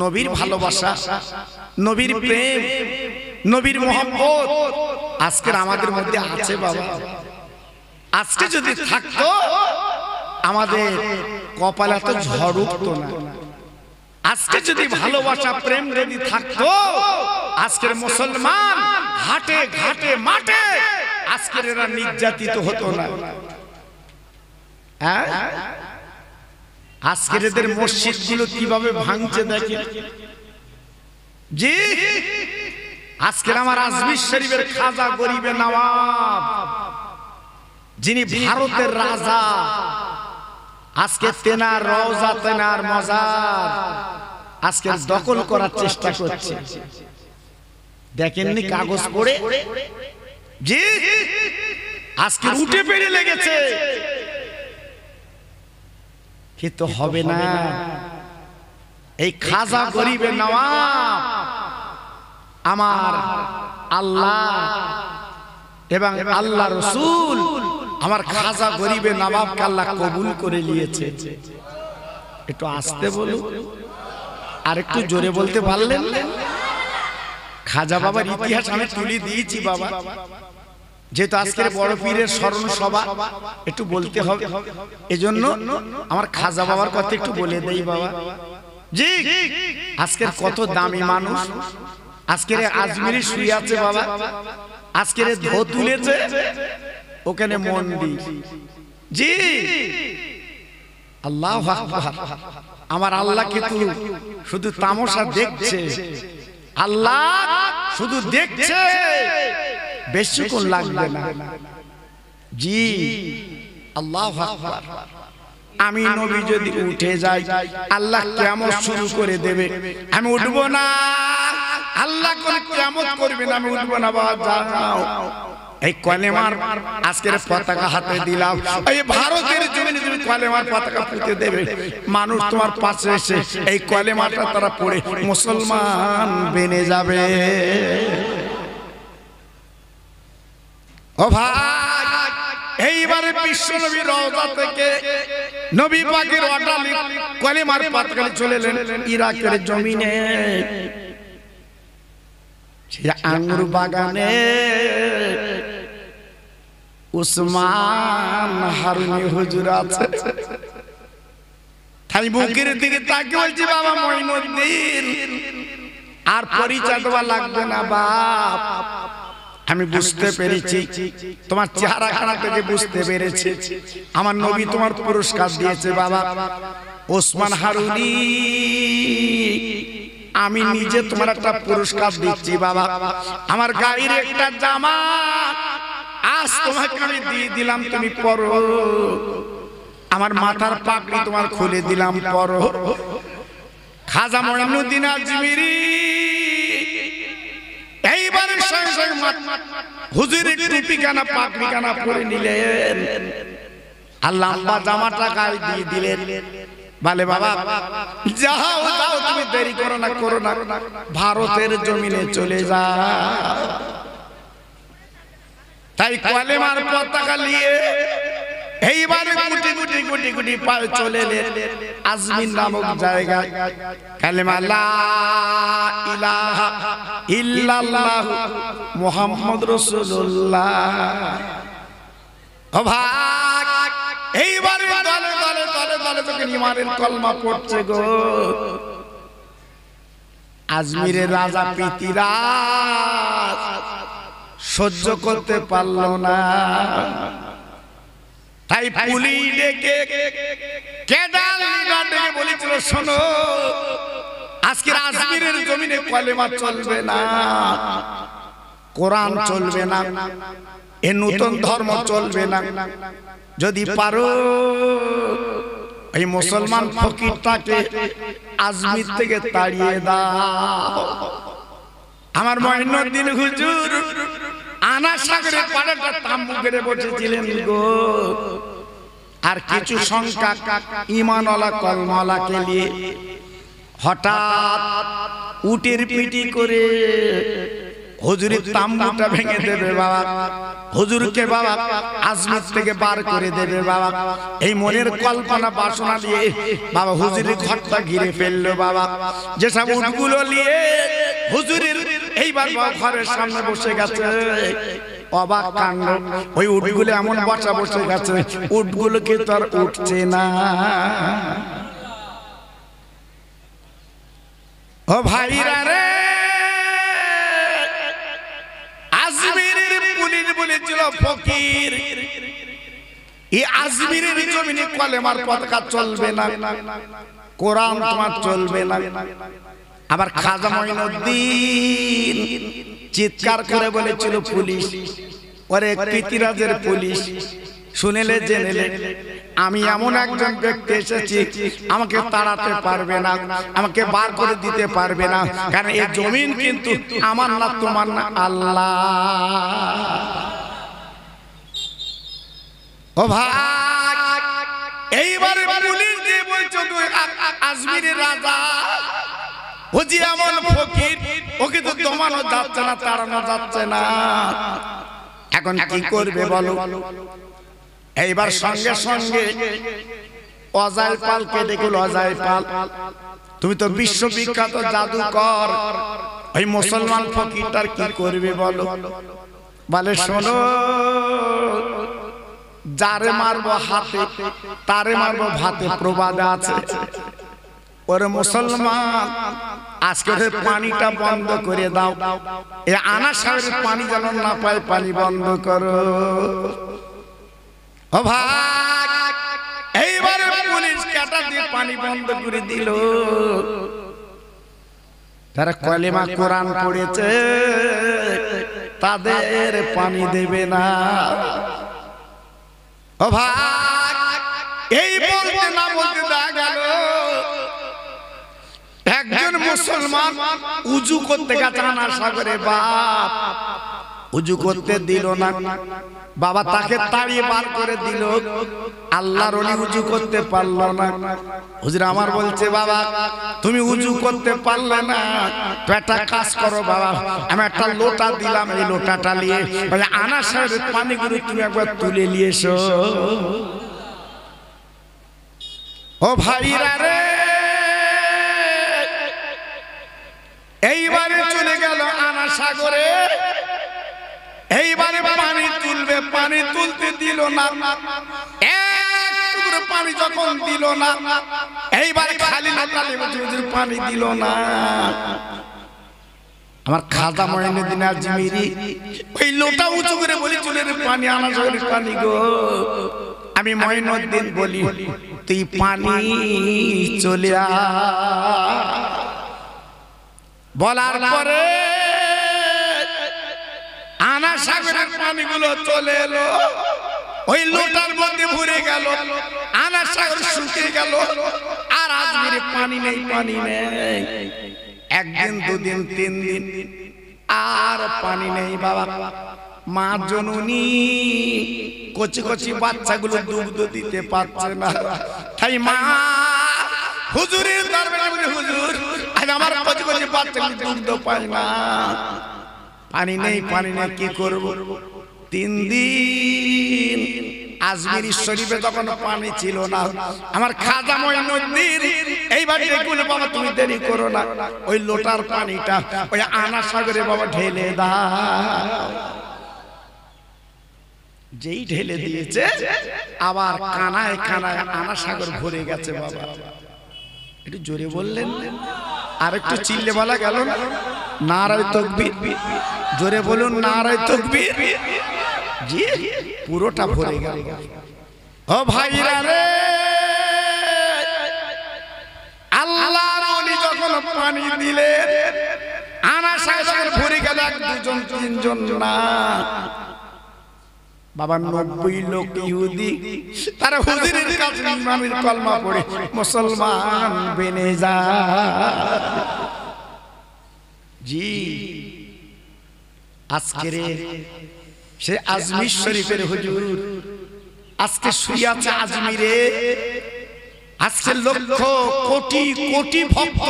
নবীর ভালোবাসা, নবীর প্রেম, নবীর মহব্বত আজকের আমাদের মধ্যে আছে বাবা। আজকে যদি থাকতো আমাদের কপালে তো ঝড় উঠতো না। আজকে যদি ভালোবাসা, প্রেম যদি থাকতো, আজকের মুসলমান হাটে ঘাটে মাঠে আজকের এরা নির্যাতিত হতো না। হ্যাঁ, আজকের এদের মসজিদ গুলো কিভাবে ভাঙছে দেখে। জি, আজকের আমার আজমির শরীফের খাজা গরিবে নওয়াব, যিনি ভারতের রাজা, আজকে তেনার রওজা, তেনার মাজার আজকে দখল করার চেষ্টা করছে। দেখেননি কাগজ পড়ে? জি, আজকে উঠে পেড়ে লেগেছে, কিন্তু হবে না। এই খাজা গরিবে নওয়াব আমার আল্লাহ এবং আল্লাহ রাসূল, আমার খাজা গরিবে নওয়াবকে আল্লাহ কবুল করে নিয়েছে। একটু আস্তে বলুন, আর একটু জোরে বলতে পারলেন? খাজা বাবার ইতিহাস আমি তুলে দিয়েছি বাবা, যেহেতু আজকের বড় পীরের স্মরণ সভা, একটু বলতে হবে। এজন্য আমার খাজা বাবার কথা একটু বলে দেই বাবা। জি, আজকের কত দামি মানুষ, আজকের আজমিরি শুয়ে আছে বাবা, আজকের ধো তুলেছে ওখানে মন্দির। জি, আল্লাহু আকবার। আমার আল্লাহ কিন্তু শুধু তামাশা দেখছে, আল্লাহ শুধু দেখছে, বেশিক্ষণ লাগবে না। জি, আল্লাহু আকবার। আমি নবী যদি উঠে যাই আল্লাহ কিয়ামত শুরু করে দেবে, আমি উঠবো না। আল্লাহ কোন কিয়ামত করবে না, আমি উঠবো না। বাবা যাও, এই কলেমার আজকের পতাকা হাতে দিলাম, এই ভারতের জমিনে তুমি কলেমার পতাকা পুঁতে দেবে, মানুষ তোমার পাশে এসে এই কলেমাটা তারা পড়ে মুসলমান বেনে যাবে। ও ভাই, এইবারে বিশ্ব নবী রওজা থেকে নবী পাকের অটালি কলেমার পতাকা চলে এলেন ইরাকের জমিনে। সে আঙ্গুর বাগানে উসমান হারুনি হুজুর আছে। তাই বুকের দিকে তাকে বলছি, বাবা মঈনুদ্দিন, আর পরিচয় দেওয়া লাগবে না বাপ, আমি বুঝতে পেরেছি, তোমার চেহারাখানা থেকে বুঝতে পেরেছি আমার নবী তোমার পুরস্কার দিয়েছে। বাবা ওসমান হারুনি, আমি নিজে তোমার একটা পুরস্কার দিচ্ছি বাবা। আমার গায়ের একটা জামা আজ তোমাকে আমি দিয়ে দিলাম, তুমি পরো। আমার মাথার পাগড়ি তোমার খুলে দিলাম, পরো। খাজা মঈনুদ্দিন আজমিরি এইবার সঙ্গে সঙ্গে হুজুরের টুপি কানা পাগড়ি কানা পরে নিলেন, আর লম্বা জামাটা গায়ে দিয়ে দিলেন। বলে বাবা যাও যাও, তুমি দেরি করো না, করো না, ভারতের জমিনে চলে যাও। তাই কলেমার পতাকা নিয়ে এইবারে গুটি গুটি গুটি গুটি পায়ে চলে এলেন আজমির নামক জায়গায়। কালেমা লা ইলাহা ইল্লাল্লাহ মুহাম্মদ রাসূলুল্লাহ। ও ভাই, এইবারে দলে দলে দলে দলে যখন ইমানের কলমা পড়ছে গো, আজমিরের রাজা পৃথিরাজ সহ্য করতে পারলো না। তাই পুলিশ ডেকে কেডাল ডেকে বলেছিল, শোনো আজকে আজমিরের জমিনে কলেমা চলবে না, কোরআন চলবে না, এ নতুন ধর্ম চলবে না। যদি পারো এই মুসলমান ফকিরটাকে আজমির থেকে তাড়িয়ে দাও। আমার মঈনুদ্দিন হুজুর আনা সাগরের পাড়াটা তাম্বু করে বসেছিলেন গো, আর কিছু সংখ্যা ঈমানওয়ালা কলমাওয়ালাকে নিয়ে হঠাৎ উটের পিটি করে হুজুরের তাম্বুটা ভেঙে দেবে বাবা, হুজুরকে বাবা আজমির থেকে বার করে দেবে বাবা। এই মনের কল্পনা বাসনা দিয়ে বাবা হুজুরের ঘরটা ঘিরে ফেললো বাবা। যেসব উটগুলো নিয়ে হুজুরের এইবার ঘরের সামনে বসে গেছে, অবাক কাণ্ড, ওই উটগুলো এমন বসা বসে গেছে, উটগুলোকে তো আর উঠছে না। ও ভাইরা রে, আজমিরের পুলিশ বলেছিল ফকির, এই আজমিরের জমিনে কলেমার পতাকা চলবে না, কোরআন তোমার চলবে না। আবার খাজা মঈনুদ্দিন চিৎকার করে বলেছিল পুলিশ, ওরে পৃথিরাজের পুলিশ, শুনেলে জেনেলে আমি এমন একজন ব্যক্তি এসেছি, আমাকে তাড়াতে পারবে না, আমাকে বার করে দিতে পারবে না, কারণ এই জমিন কিন্তু আমার না, তোমার না, আল্লাহ। ও ভাই, এইবারে পুলিশ দিয়ে বলছো আজমিরের রাজা, ও যে এমন ফকির, ওকে তো দমানো যাচ্ছে না, তাড়ানো যাচ্ছে না, এখন কি করবে বলো? এইবার সঙ্গে সঙ্গে অজয় পালকে ডেকে, অজয় পাল তুমি তো বিশ্ববিখ্যাত জাদুকর, ওই মুসলমান ফকিরটার কি করবে বলো? বলে শোনো, যারে মারবো হাতে তারে মারবো ভাতে, প্রবাদে আছে। ওরে মুসলমান, আজকে পানিটা বন্ধ করে দাও, এ আনা সাগরের পানি যেন না পায়, পানি বন্ধ করো। ও ভাই, এইবারে পুলিশ কাটা দিয়ে পানি বন্ধ করে দিল। তারা কলেমা কোরআন পড়েছে, তাদের পানি দেবে না। ও ভাই, এই বলতে না বলতে দেখা গেল একজন মুসলমান উজু করতে গেছে আনার সাগরে, বাপ উজু করতে দিল না, বাবা তাকে তাড়িয়ে বার করে দিল। আল্লাহর ওলি উজু করতে পারলো না। হুজুর আমার বলছে, বাবা তুমি উজু করতে পারলে না, তো একটা কাজ করো বাবা, আমি একটা লোটা দিলাম, এই লোটাটা নিয়ে বলে আনার সাগরের পানিগুলো তুমি একবার তুলে নিয়ে এসো। ও ভাইরা রে, এইবারে চলে গেল আনা সাগরে, এইবারে পানি তুলবে, পানি তুলতে দিল না, একটু পানি যখন দিল না, এইবারে খালি লোটা নিয়ে পানি দিল না। আমার খাজা মঈনুদ্দিন আজমিরি ওই লোটা উঁচু করে বলি, চলে রে পানি, আনা সাগরের পানি গো। আমি মঈনুদ্দিন বলি, তুই পানি চলে আ। বলার পরে আনা সাগরের পানিগুলো চলে এলো, ওই লোটার মধ্যে ভরে গেল, আনা সাগর শুকিয়ে গেল, আর আজমিরে পানি নেই, পানি নেই। একদিন দুদিন তিন দিন আর পানি নেই বাবা। মা জননী কচি কচি বাচ্চাগুলো দুগ্ধ দিতে পারছে না, তাই মা হুজুরের দরবারে বলে, হুজুর আজ আমার কচি কচি বাচ্চাগুলো দুগ্ধ পায় না, পানি নেই, পানি নেই, কি করব? 3 দিন আজমিরি শরীফে তখন পানি ছিল না। আমার খাজা মঈনুদ্দিন এইবার বলে, বাবা তুমি দেরি করো না, ওই লোটার পানিটা ওই আনা সাগরে বাবা ঢেলে দাও। যেই ঢেলে দিয়েছে আবার কানায় কানায় আনা সাগর ভরে গেছে বাবা। একটু জোরে বললেন, আর একটু চিল্লে বলা গেল না? নারায়ে তাকবীর, জোরে বলুন নারায়ে তাকবীর। জি, পুরোটা ভরে গেল। ও ভাইরা রে, আল্লাহর ওলি যখন পানি দিলেন আনা সাগর ভরে গেল, 1 2 জন 3 জন না বাবা, 90 লোক ইহুদি তারা হুজুরের কাছে ইমানের কলমা পড়ে মুসলমান বনে যায়। জি, আজকে সে আজমির শরীফের হুজুর আজকে শুয়ে আছে আজমিরে। আজকে লক্ষ কোটি কোটি ভক্ত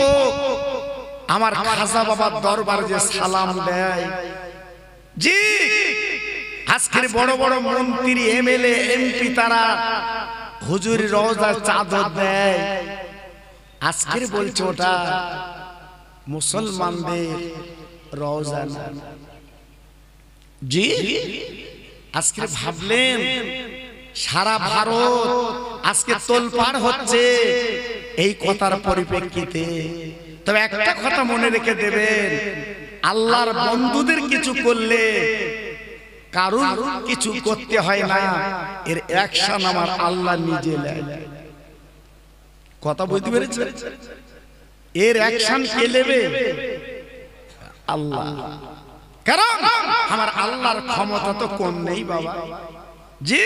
আমার খাজা বাবার দরবারে যে সালাম দেয়। জি, আজকের বড় বড় মন্ত্রী, এমএলএ, এমপি তারা হুজুর রওজার চাদর দেয়। আজকের বলছে ওটা মুসলমানদের রওজা না। জি, আজকে ভাবলেন সারা ভারত আজকে তোলপাড় হচ্ছে এই কথার পরিপ্রেক্ষিতে। তবে একটা কথা মনে রেখে দেবেন, আল্লাহর বন্ধুদের কিছু করলে কারুর কিছু করতে হয় না, এর অ্যাকশন আমার আল্লাহ নিজে নেয়। কথা বুঝতে পেরেছেন? এর অ্যাকশন কে নেবে? আল্লাহ। কারণ আমার আল্লাহর ক্ষমতা তো কম নেই বাবা। জি,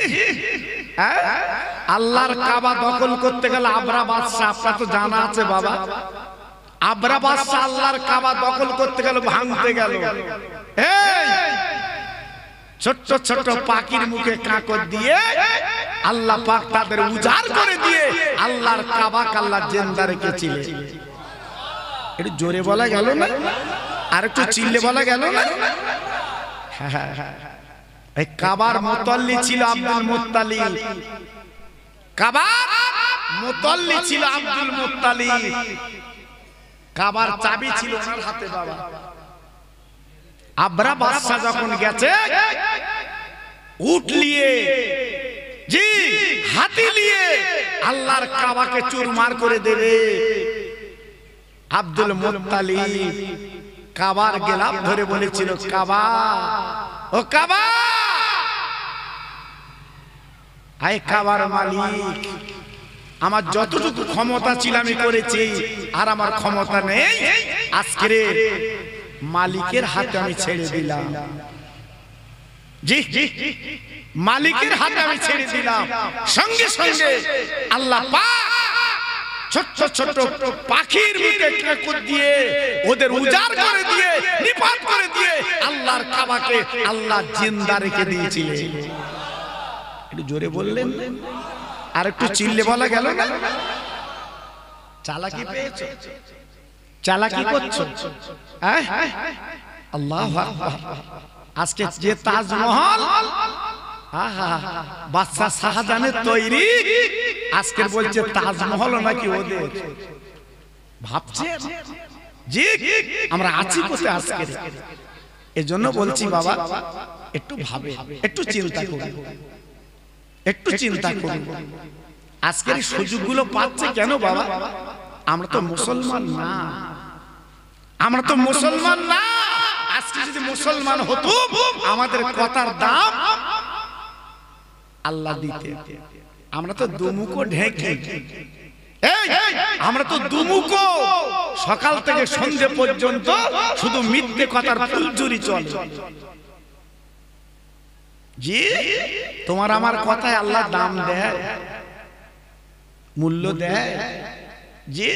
আল্লাহর কাবা দখল করতে গেলে আবরা বাদশা, আপনার তো জানা আছে বাবা, আবরা বাদশা আল্লাহর কাবা দখল করতে গেল, ভাঙতে গেল। এই ছোট্ট ছোট্ট পাখির মুখে কাঁকর দিয়ে আল্লাহ পাক তাদের উজাড় করে দিয়ে আল্লাহর কাবা আল্লাহ জিন্দা রেখেছিলেন। একটু জোরে বলা গেল না? আর একটু চিল্লে বলা গেল না? এই কাবার মুতাল্লি ছিল আব্দুল মুত্তালিব। কাবার মুতাল্লি ছিল আব্দুল মুত্তালিব। কাবার চাবি ছিল ওনার হাতে বাবা। আবরা বাদশা যখন গেছে উট নিয়ে, জি হাতি নিয়ে আল্লাহর কাবাকে চুরমার করে দেবে, আব্দুল মুত্তালিব কাবার গেলাপ ধরে বলেছিল, কাবা ও কাবা, আয় কাবার মালিক, আমার যতটুকু ক্ষমতা ছিল আমি করেছি, আর আমার ক্ষমতা নেই, আজকে মালিকের হাতে আমি ছেড়ে দিলাম। জি মালিকের হাতে আমি ছেড়ে দিলাম। সঙ্গে সঙ্গে আল্লাহ পাক ছোট ছোট পাখির মুখে কাকর দিয়ে ওদের উজাড় করে দিয়ে নিপাত করে দিয়ে আল্লাহর কাবাকে আল্লাহ জিন্দা রেখে দিয়েছিলেন। একটু জোরে বললেন আর একটু চিল্লে বলা গেল না? চালাকি পেয়েছো, চালাকি করছো। আল্লাহু আকবার। আজকে যে তাজমহল বাদশা শাহজাহানের তৈরি, আজকের বলছে তাজমহল নাকি ওদের। ভাবছে জি আমরা আছি কোথায় আজকে। এজন্য বলছি বাবা একটু ভাবে, একটু চিন্তা করুন, একটু চিন্তা করুন। আজকের এই সুযোগগুলো পাচ্ছে কেন বাবা? আমরা তো মুসলমান না, আমরা তো মুসলমান না। আজকে যদি মুসলমান হতো আমাদের কথার দাম আল্লাহ দিতে। আমরা তো দুমুখো ঢেকে, আমরা তো দুমুখো সকাল থেকে সন্ধ্যে পর্যন্ত শুধু মিথ্যে কথার ফুলঝুরি চলে। জি তোমার আমার কথায় আল্লাহ দাম দেয়, মূল্য দেয়। জি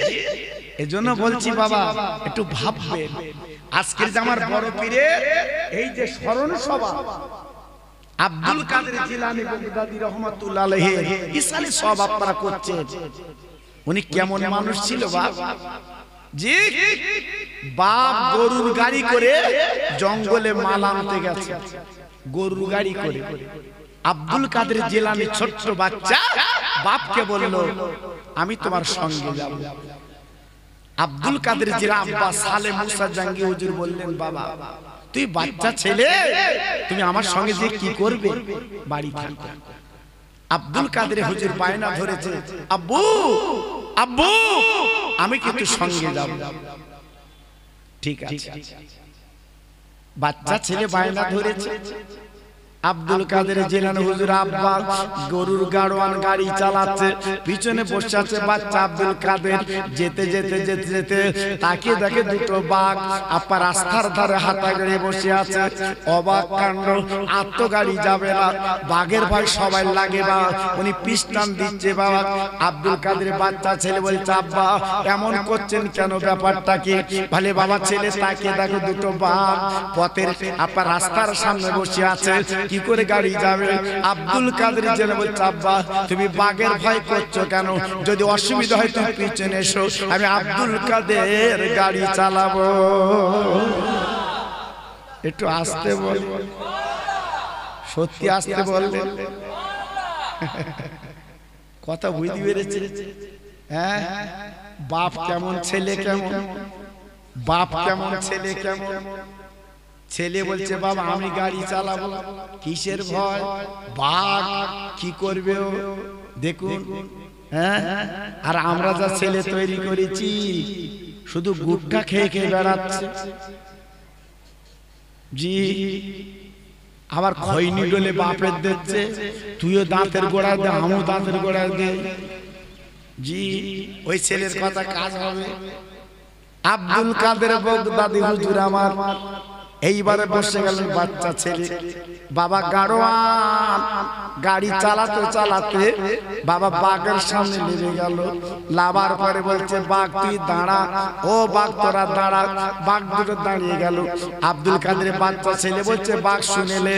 এজন্য বলছি বাবা একটু ভাববেন। আজকের যে আমার বড় পীরের এই যে স্মরণ সভা, আব্দুল কাদের জিলানী বাগদাদী রহমাতুল্লাহ আলাইহি ইসালে সব আপনারা করছেন। উনি কেমন মানুষ ছিল বাপ? জি বাপ গরুর গাড়ি করে জঙ্গলে মাল আনতে গেছে, গরুর গাড়ি করে। আব্দুল কাদের জিলানী ছোট্ট বাচ্চা বাপকে বলল আমি তোমার সঙ্গে যাব। আব্দুল কাদের জিলানী আব্বা সালে মুসা জাঙ্গি হুজুর বললেন বাবা তুই বাচ্চা ছেলে, তুমি আমার সঙ্গে যে কি করবে, বাড়ি থাকবে। আব্দুল কাদের হুজুর বায়না ধরেছে আব্বু আব্বু আমি কিন্তু সঙ্গে যাব। ঠিক আছে বাচ্চা ছেলে বায়না ধরেছে। আব্দুল কাদের জিলানী হুজুর আব্বা গরুর গাড়োয়ান গাড়ি চালাচ্ছে, পিছনে বসে আছে বাচ্চা আব্দুল কাদের। যেতে যেতে যেতে যেতে তাকে দেখে দুটো বাঘ আপা রাস্তার ধারে হাতা গড়ে বসে আছে। অবাক কাণ্ড, আত্ম গাড়ি যাবে না, বাঘের ভয় সবাই লাগে বা উনি পিস্টান দিচ্ছে বাবা। আব্দুল কাদের বাচ্চা ছেলে বলছে আব্বা এমন করছেন কেন, ব্যাপারটা কি? ভালে বাবা ছেলে তাকে দেখো দুটো বাঘ পথের আপা রাস্তার সামনে বসে আছে, কি করে গাড়ি যাবে? আব্দুল কাদের জেনে বলছে আব্বা তুমি বাঘের ভয় করছো কেন, যদি অসুবিধা হয় তুমি পিছনে এসো, আমি আব্দুল কাদের গাড়ি চালাবো। একটু আস্তে বল, সত্যি আস্তে বলবে, কথা বুঝতে পেরেছে? হ্যাঁ বাপ কেমন ছেলে কেমন, বাপ কেমন ছেলে কেমন। ছেলে বলছে বাবা আমি গাড়ি চালাবো। কিসের ভয়? বাঘ কি করবে ও দেখুন। হ্যাঁ আর আমরা যা ছেলে তৈরি করেছি শুধু গুটখা খেয়ে খেয়ে বেড়াচ্ছে। জি আবার খৈনি ডলে বাপের দিচ্ছে, তুইও দাঁতের গোড়ায় দে আমিও দাঁতের গোড়ায় দে। জি ওই ছেলের কথা কাজ হবে। আব্দুল কাদের বাগদাদী হুজুর আমার এইবারে বসে গেল বাচ্চা ছেলে। বাবা গাড়োয়ান গাড়ি চালাতে চালাতে বাবা বাঘের সামনে লেগে গেল। লাভার পরে বলছে বাঘ তুই দাঁড়া, ও বাঘ তোরা দাঁড়া। বাঘ দুটো দাঁড়িয়ে গেল। আব্দুল কাদের বাচ্চা ছেলে বলছে বাঘ শুনেলে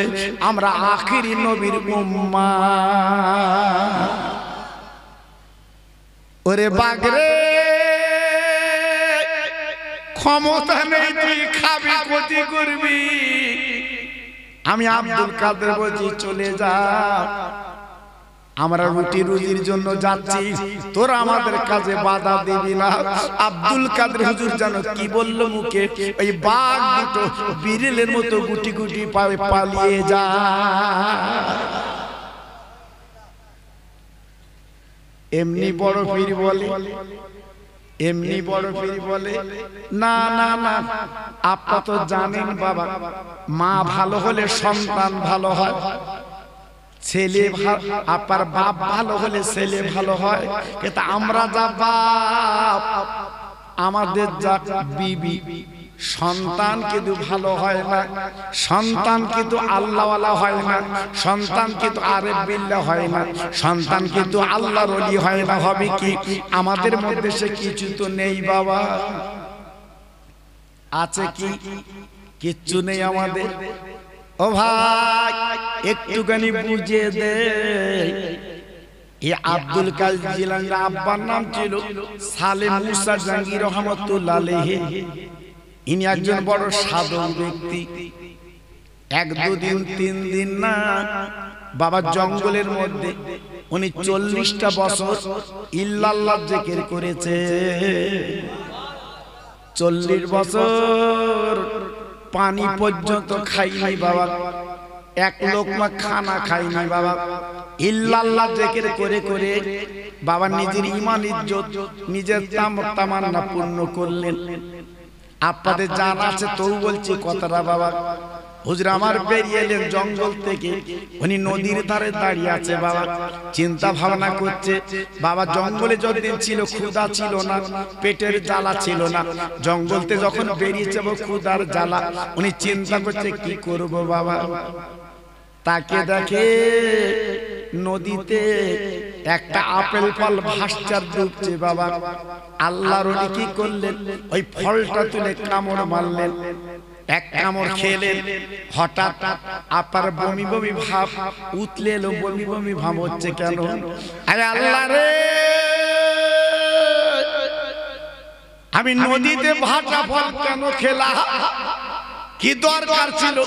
আমরা আখিরি নবীর উম্মাহ। ওরে বাঘ রে ক্ষমতা নেই তুই খাবি ক্ষতি করবি, আমি আব্দুল কাদের বলছি চলে যা, আমরা রুটি রুজির জন্য যাচ্ছি, তোরা আমাদের কাজে বাধা দিবি না। আব্দুল কাদের হুজুর জানো কি বলল মুখে? ওই বাঘ দুটো বিড়ালের মতো গুটি গুটি পায়ে পালিয়ে যা। এমনি বড় পীর বলে, এমনি বড় পীর বলে না না না, আপনারা তো জানেন বাবা মা ভালো হলে সন্তান ভালো হয়, ছেলে আপনার বাপ ভালো হলে ছেলে ভালো হয়। কিন্তু আমরা যা বাপ আমাদের যা বিবি সন্তান কিন্তু ভালো হয় না, সন্তান কিন্তু আল্লাহওয়ালা হয় না, সন্তান কিন্তু আরেফ বিল্লাহ হয় না, সন্তান কিন্তু আল্লাহর ওলি হয় না। হবে কি? আমাদের মধ্যে সে কিছু তো নেই বাবা। আছে কি? কিচ্ছু নেই আমাদের। ও ভাই একটুখানি বুঝে দে। এই আব্দুল কাদের জিলানীর আব্বার নাম ছিল সালেহ মুসা জাহাঙ্গীর রহমাতুল্লাহ আলাইহি। ইনি একজন বড় সাধক ব্যক্তি। এক দুদিন তিন দিন না বাবা জঙ্গলের মধ্যে উনি 40টা বছর ইল্লাল্লাহ জিকির করেছে। 40 বছর পানি পর্যন্ত খাইনি বাবা, এক লোকমা খানা খাইনি বাবা। ইল্লাল্লাহ জিকির করে করে বাবা নিজের ঈমান ইজ্জত নিজের তামান্না পূর্ণ করলেন। আপনাদের জানা আছে তো বলছি কথাটা বাবা। হুজুর আমার বেরিয়ে এলেন জঙ্গল থেকে, উনি নদীর ধারে দাঁড়িয়ে আছে বাবা, চিন্তা ভাবনা করছে। বাবা জঙ্গলে যতদিন ছিল ক্ষুধা ছিল না, পেটের জ্বালা ছিল না। জঙ্গলতে যখন বেরিয়েছে ক্ষুধার জ্বালা, উনি চিন্তা করছে কি করব বাবা। তাকে দেখে নদীতে একটা আপেল ফল ভাসচার ডুবছে বাবা। আল্লাহর ওলি কি করলেন? ওই ফলটা তুলে কামড় মারলেন, এক কামড় খেলেন। হঠাৎ আপার বমি বমি ভাব উতলে এলো। বমি বমি ভাব হচ্ছে কেন? আরে আল্লাহ রে, আমি নদীতে ভাটা ফল কেন খেলাম? কি দরকার ছিল?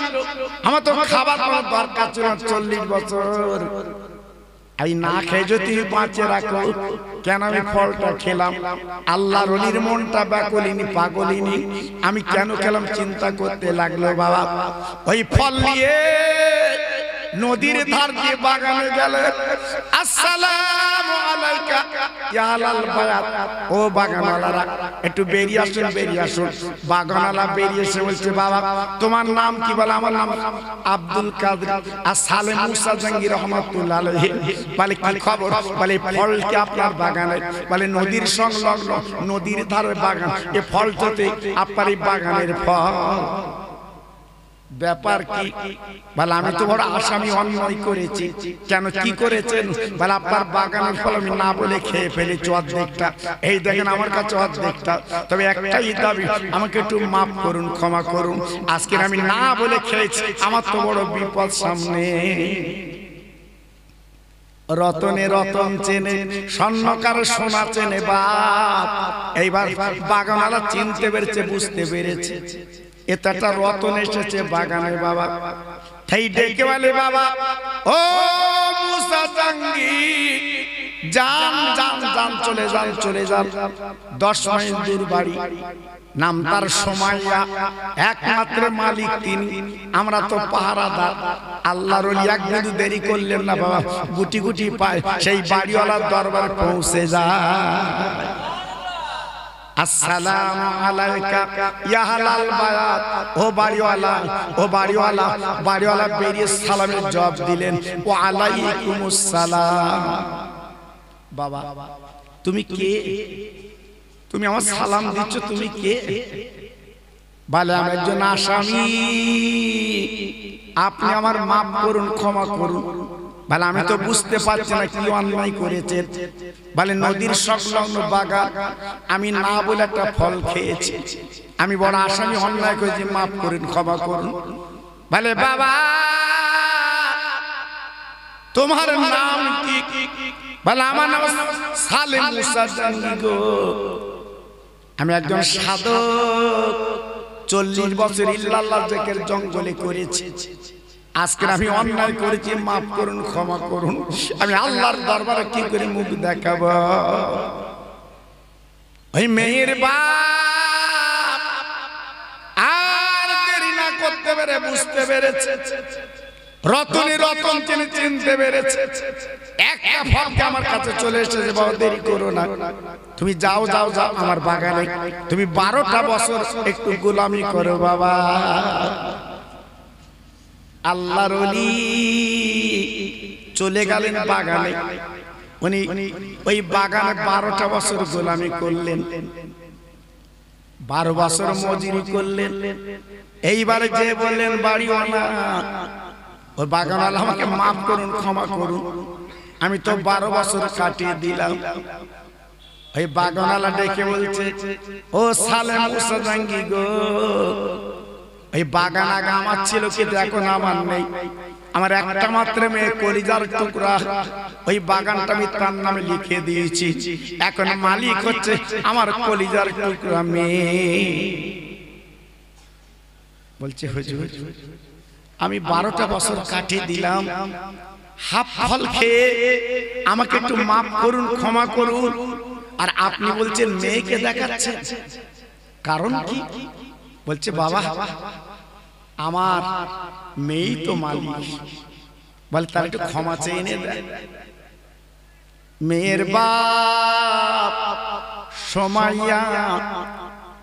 আমার তো খাবার কোনো দরকার ছিল। 40 বছর এই না খেয়ে যদি বাঁচে রাখো, কেন আমি ফলটা খেলাম? আল্লাহর ওলির মনটা ব্যাকুলিনী পাগলিনী, আমি কেন খেলাম চিন্তা করতে লাগলো বাবা। ওই ফল নিয়ে নদীর ধার দিয়ে বাগানে গেলে, আসসালামু আলাইকা ইয়া আহলাল বায়াত। ও বাগানওয়ালারা একটু বেরিয়ে আসুন, বেরিয়ে আসুন। বাগানওয়ালা বেরিয়ে এসে বলছে বাবা তোমার নাম কি? বলে আমার নাম আব্দুল কাদের আর সালেহ মুসা জাহাঙ্গীর রহমাতুল্লাহ আলাইহি। বলে কি খবর? বলে ফল কি আপনার বাগানে? বলে নদীর সংলগ্ন, নদীর ধারে বাগান, এ ফলটাতে আপনার এই বাগানের ফল। ব্যাপার কি? বলে আমি তো বড় আসামি, অন্যায় করেছি। কেন কি করেছেন? বলে আপনার বাগানের ফল আমি না বলে খেয়ে ফেলেছি অর্ধেকটা। এই দেখেন আমার কাছে অর্ধেকটা, তবে একটাই দাবি, আমাকে একটু মাফ করুন, ক্ষমা করুন। আজকে আমি না বলে খেয়েছি, আমার তো বড় বিপদ সামনে। রতনে রতন চেনে, স্বর্ণকার সোনা চেনে বাপ। এইবার বাগানওয়ালা চিনতে পেরেছে, বুঝতে পেরেছে এটা একটা রতন এসেছে বাগানে বাবা। তাই ডেকে বলে বাবা ও মুসা জাহাঙ্গীর, যান যান যান, চলে যান চলে যান। 10 মাইল দূর বাড়ি, নাম তার সুমাইয়া, একমাত্র মালিক তিনি, আমরা তো পাহারাদার। আল্লাহর ওলি এক বিন্দু দেরি করলেন না বাবা, গুটি গুটি পায় সেই বাড়িওয়ালার দরবারে পৌঁছে যায়। আসসালামু আলাইকা ইয়া আহলাল বায়াত। ও বাড়িওয়ালা, ও বাড়িওয়ালা। বাড়িওয়ালা বেরিয়ে সালামের জবাব দিলেন, ওয়া আলাইকুমুস সালাম। বাবা তুমি কে? তুমি আমার সালাম দিচ্ছ, তুমি কে? বলে আমি একজন আসামি, আপনি আমার মাফ করুন, ক্ষমা করুন। বলে আমি তো বুঝতে পারছি না কি অন্যায় করেছেন। বলে নদীর সংলগ্ন বাগান, আমি না বলে একটা ফল খেয়েছি, আমি বড় আসামি, অন্যায় করেছি, মাফ করুন, ক্ষমা করুন। বলে বাবা তোমার নাম কি? বলে আমার নাম সালেহ মুসা জাহাঙ্গীর গো, আমি একজন সাধক, 40 বছর ইল্লাল্লাহ জিকির জঙ্গলে করেছি। আজকে আমি অন্যায় করেছি, মাফ করুন, ক্ষমা করুন। আমি আল্লাহর দরবারে কি করে মুখ দেখাবো? ওই মেয়ের বাপ আর দেরি না করতে পেরে বুঝতে পেরেছে, রতনে রতন চিনতে পেরেছে। একটা ফলকে আমার কাছে চলে এসেছে, বাবা দেরি করো না, তুমি যাও যাও যাও আমার বাগানে, তুমি 12টা বছর একটু গোলামি করো বাবা। আল্লাহর ওলি চলে গেলেন বাগানে, উনি ওই বাগানে 12টা বছর গোলামি করলেন। 12 বছর মজুরি করলেন। এইবারে যে বললেন বাড়িওয়ালা, ওই বাগানওয়ালা আমাকে মাফ করুন, ক্ষমা করুন, আমি তো 12 বছর কাটিয়ে দিলাম। ওই বাগানওয়ালা ডেকে বলছে, ও সালে মুসা জাঙ্গি গো, এই বাগান আগে আমার ছিল কিন্তু এখন আমার নেই। আমার একটা মাত্র মেয়ে, কলিজার টুকরা, ওই বাগানটা আমি তার নামে লিখে দিয়েছি। এখন মালিক হচ্ছে আমার কলিজার টুকরা মেয়ে। বলছে হুজুর, আমি 12টা বছর কাটিয়ে দিলাম, হাফ ফল খেয়ে আমাকে একটু মাফ করুন, ক্ষমা করুন, আর আপনি বলছেন মেয়েকে দেখাচ্ছেন, কারণ কি? বলছে বাবা, আমার মেয়েই তো মালিক। বলে তার একটু ক্ষমা চেয়ে এনে দেয়। মেয়ের বাপ সোমাইয়া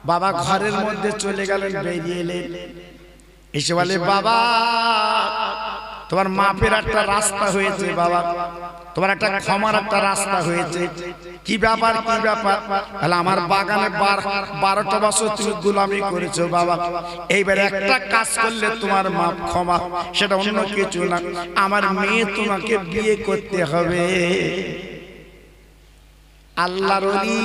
বাবা ঘরের মধ্যে চলে গেলেন, বেরিয়ে এলেন, এসে বলে বাবা তোমার মাপের একটা রাস্তা হয়েছে, বাবা তোমার একটা ক্ষমার একটা রাস্তা হয়েছে। কি ব্যাপার, কি ব্যাপার? তাহলে আমার বাগানে 12টা বছর তুমি গোলামি করেছো বাবা, এইবারে একটা কাজ করলে তোমার মাপ ক্ষমা, সেটা অন্য কিছু না, আমার মেয়ে তোমাকে বিয়ে করতে হবে। আল্লাহর ওলি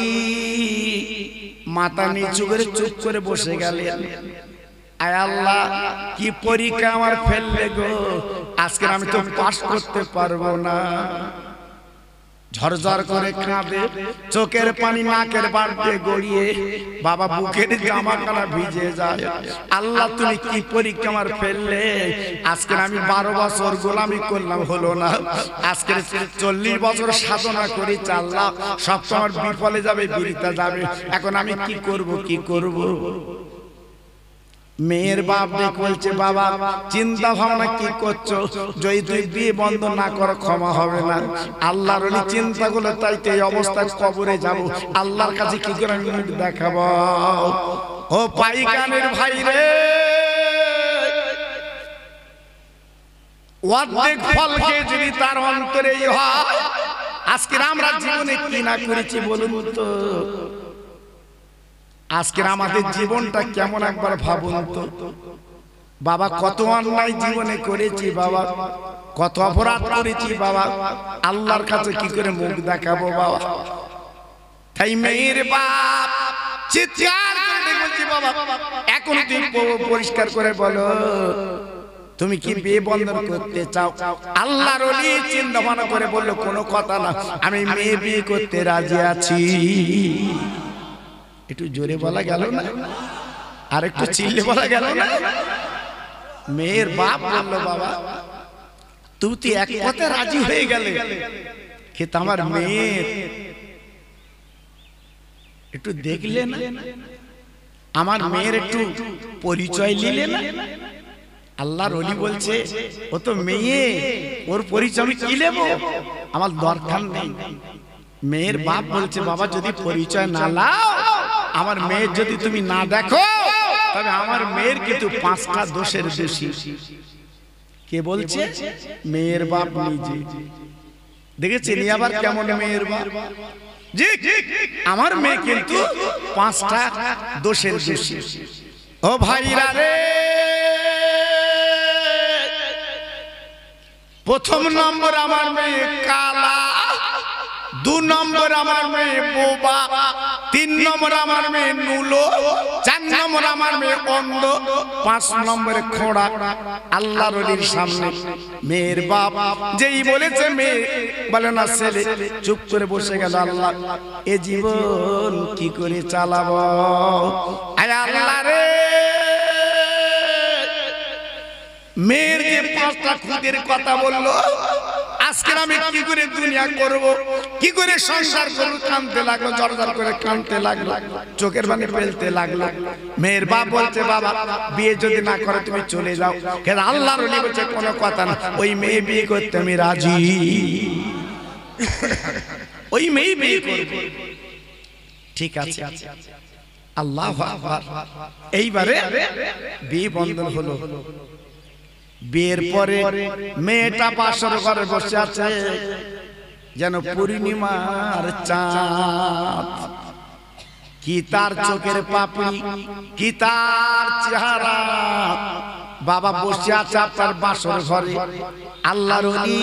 মাথা নিচু করে চুপ করে বসে গেলেন। আয় আল্লাহ, কি পরীক্ষা আমার ফেললে গো, আজকে আমি তো পাস করতে পারবো না। ঝরঝর করে কাঁদে, চোখের পানি নাকের বাড়তে গড়িয়ে বাবা বুকের জামা কালা ভিজে যায়। আল্লাহ তুমি কি পরীক্ষা আমার ফেললে, আজকে আমি 12 বছর গোলামি করলাম, হলো না, আজকে 40 বছর সাধনা করি, আল্লাহ সব তোমার বিফলে যাবে, বিরিতা যাবে, এখন আমি কি করব, কি করব? মেয়ের বাপ দেখ বলছে বাবা চিন্তা ভাবনা কি করছো, যদি তুই বিয়ে বন্ধ না করো ক্ষমা হবে না। আল্লাহর ওলি চিন্তা করলো, তাই তো এই অবস্থায় কবরে যাব, আল্লাহর কাছে কি করে আমি মুখ দেখাবো? ও পাইকানের ভাই রে, অর্ধেক ফল খেয়ে যদি তার অন্তরে হয়, আজকে আমরা জীবনে কি না করেছি বলুন তো? আজকের আমাদের জীবনটা কেমন একবার ভাবুন তো। বাবা কত অন্যায় জীবনে করেছি, বাবা কত অপরাধ করেছি, বাবা আল্লাহর কাছে কি করে মুখ দেখাবো বাবা? তাই মেয়ের বাপ চিৎকার করে বলছি, বাবা এখন তুই পরিষ্কার করে বলো, তুমি কি বিয়ে বন্ধন করতে চাও? আল্লাহর ওলি চিন্তা ভাবনা করে বললো, কোনো কথা না, আমি মেয়ে বিয়ে করতে রাজি আছি। একটু জোরে বলা গেল না, আর একটু চিল্লে বলা গেল না? মেয়ের বাপ বললো, বাবা তুমি তো এক কথা রাজি হয়ে গেলে, কিন্তু আমার মেয়ের একটু দেখলে না, আমার মেয়ের একটু পরিচয় নিলে না? আল্লাহর ওলি বলছে, ও তো মেয়ে, ওর পরিচয় আমি কি নেব, আমার দরকার নেই। মেয়ের বাপ বলছে, বাবা যদি পরিচয় না লাও, আমার মেয়ের যদি তুমি না দেখো, তবে আমার মেয়ের কিন্তু 5টা দোষের দোষী। কে বলছে? মেয়ের বাপ নিজে। দেখেছেন আবার কেমন মেয়ের বাপ? জি, আমার মেয়ে কিন্তু 5টা দোষের দোষী। ও ভাইরা রে, প্রথম নম্বর আমার মেয়ে কালা, 2 নম্বর আমার মেয়ে বোবা, 3 নম্বর আমার মেয়ে নুলো, 4 নম্বর আমার মেয়ে অন্ধ, 5 নম্বরে খোড়া। আল্লাহর ওলির সামনে মেয়ের বাপ যেই বলেছে মেয়ে বলে না ছেলে, চুপ করে বসে গেল। আল্লাহ এ জীবন কি করে চালাবো? আয় আল্লাহ রে, মেয়ের যে 5টা খুদের কথা বললো, আজকে আমি কি করে দুনিয়া করব, কি করে সংসার করব? কাঁদতে লাগলো, জড়জড় করে কাঁদতে লাগলো, চোখের পানি ফেলতে লাগলো। মেয়ের বাপ বলছে, বাবা বিয়ে যদি না করে তুমি চলে যাও। কিন্তু আল্লাহর ওলি বলছে, কোনো কথা না, ওই মেয়ে বিয়ে করতে আমি রাজি, ওই মেয়ে বিয়ে করবে। ঠিক আছে, আল্লাহু আকবার। এইবারে বিয়ে বন্ধন হলো। বিয়ের পরে মেয়েটা বাসর ঘরে বসে আছে যেন পূর্ণিমার চাঁদ। কি তার চোখের পাপড়ি, কি তার চেহারা। বাবা বসে আছে আপনার বাসর ঘরে, আল্লাহর ওলি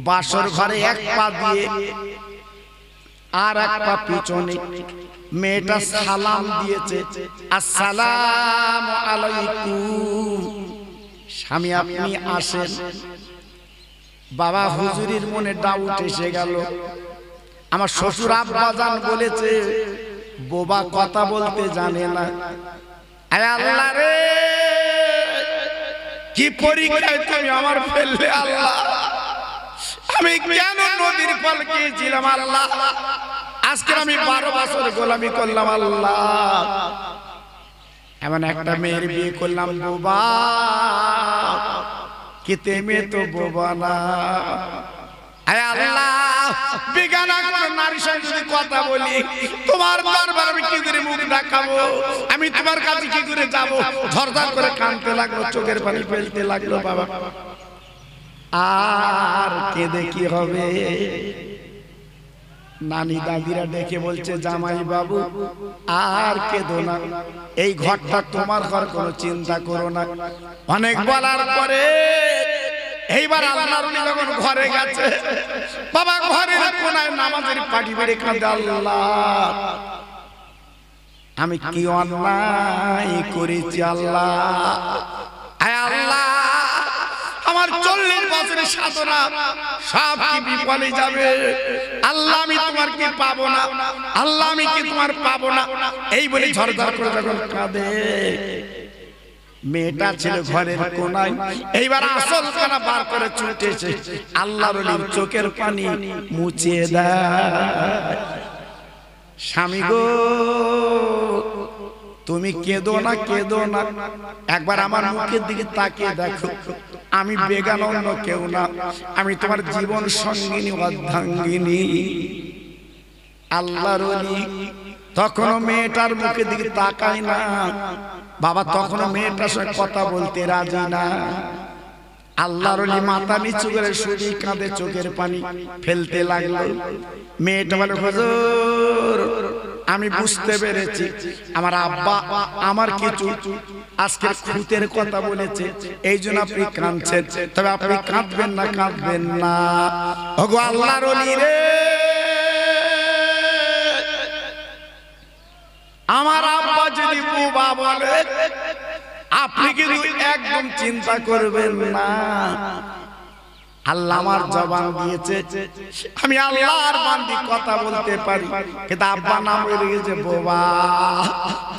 বাসর ঘরে এক পা দিয়ে আর এক পা পিছনে। মেয়েটা সালাম দিয়েছে, আসসালামু আলাইকুম। স্বামী আপনি আসেন। বাবা হুজুরির মনে ডাউট এসে গেল। আমার শ্বশুর আব্বাজান বলেছে বোবা কথা বলতে জানে না। আয় আল্লাহ রে, কি পরীক্ষায় তুমি আমার ফেললে আল্লাহ। আমি কেন নদীর পাল খেয়েছিলাম আল্লাহ। আজকে আমি 12 বছর গোলামি করলাম আল্লাহ। এমন একটা মেয়ের বিয়ে করলাম বোবা, কিতে মেয়ে তো বোবা না। আয় আল্লাহ, বেগানা কোন নারীর সঙ্গে যদি কথা বলি, তোমার বারবার আমি কি করে মুখ দেখাবো? আমি তোমার কাছে কি করে যাব? ঝরঝর করে কাঁদতে লাগলো, চোখের পানি ফেলতে লাগলো। বাবা আর কেঁদে কি হবে? নানি দাদিরা ডেকে বলছে জামাই বাবু আর কেঁদো না, এই ঘরটা তোমার ঘর, কোনো চিন্তা করো না। অনেক বলার পরে এইবার আল্লাহর ওলি যখন ঘরে গেছে, বাবা ঘরের কোনায় নামাজের পাটি বেড়ে কাঁদে, আল্লাহ আমি কি অন্যায় করেছি আল্লাহ। আয় আল্লাহ, আমার 40 বছরের সাধনা সব কি বিফলে যাবে আল্লাহ। আমি তোমার কি পাবো না আল্লাহ, আমি কি তোমার পাবো না। এই বলে ঝরঝর করে যখন কাঁদে, মেয়েটা ছিল ঘরের কোনায়। এইবার আসল কানা বার করে ছুটেছে, আল্লাহর ওলির চোখের পানি মুছিয়ে দেয়। স্বামী গো তুমি কেঁদো না, কেঁদো না, একবার আমার মুখের দিকে তাকিয়ে দেখো। আমি বেগানা, অন্য কেউ না, আমি তোমার জীবন সঙ্গিনী, অর্ধাঙ্গিনী। আল্লাহর ওলি তখনও মেয়েটার মুখের দিকে তাকায় না। বাবা তখনও মেয়েটার সঙ্গে কথা বলতে রাজি না। আল্লাহর ওলি মাথা নিচু করে শুধু কাঁদে, চোখের পানি ফেলতে লাগলো। মেয়েটা বলে হুজুর আমি বুঝতে পেরেছি আমার আব্বা আমার কিছু আজকে খুঁতের কথা বলেছে, এই জন্য আপনি কাঁদছেন। তবে আপনি কাঁদবেন না, কাঁদবেন না। ওগো আল্লাহর ওলি রে, আমার আব্বা যদি বোবা বলে আপনি কিন্তু একদম চিন্তা করবেন না। আল্লাহ আমার জবান দিয়েছে, আমি আল্লাহর বান্দি কথা বলতে পারি, কিন্তু আব্বা নাম বলে গেছে বোবা।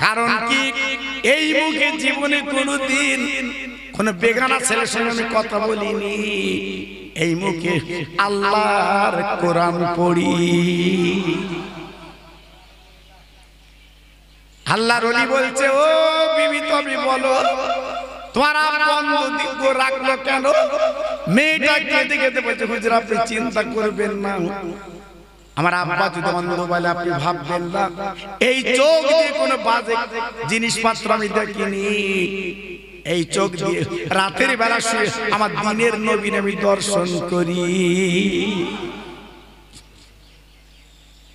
কারণ কি, এই মুখে জীবনে কোনোদিন কোন বেগানা ছেলের সঙ্গে আমি কথা বলিনি। এই মুখে আল্লাহর কোরআন পড়ি। আল্লাহর ওলি বলছে ও বিবি তুমি বলো তোমার বন্ধ রাখলো কেন? মেয়েটা কেঁদে কেঁদে বলছে হুজুর আপনি চিন্তা করবেন না, আমার আব্বা যদি অন্ধ বলে আপনি ভাববেন না। এই চোখ দিয়ে কোনো বাজে জিনিসপত্র আমি দেখিনি। এই চোখ দিয়ে রাতের বেলা শুয়ে আমার দিনের নবীর আমি দর্শন করি।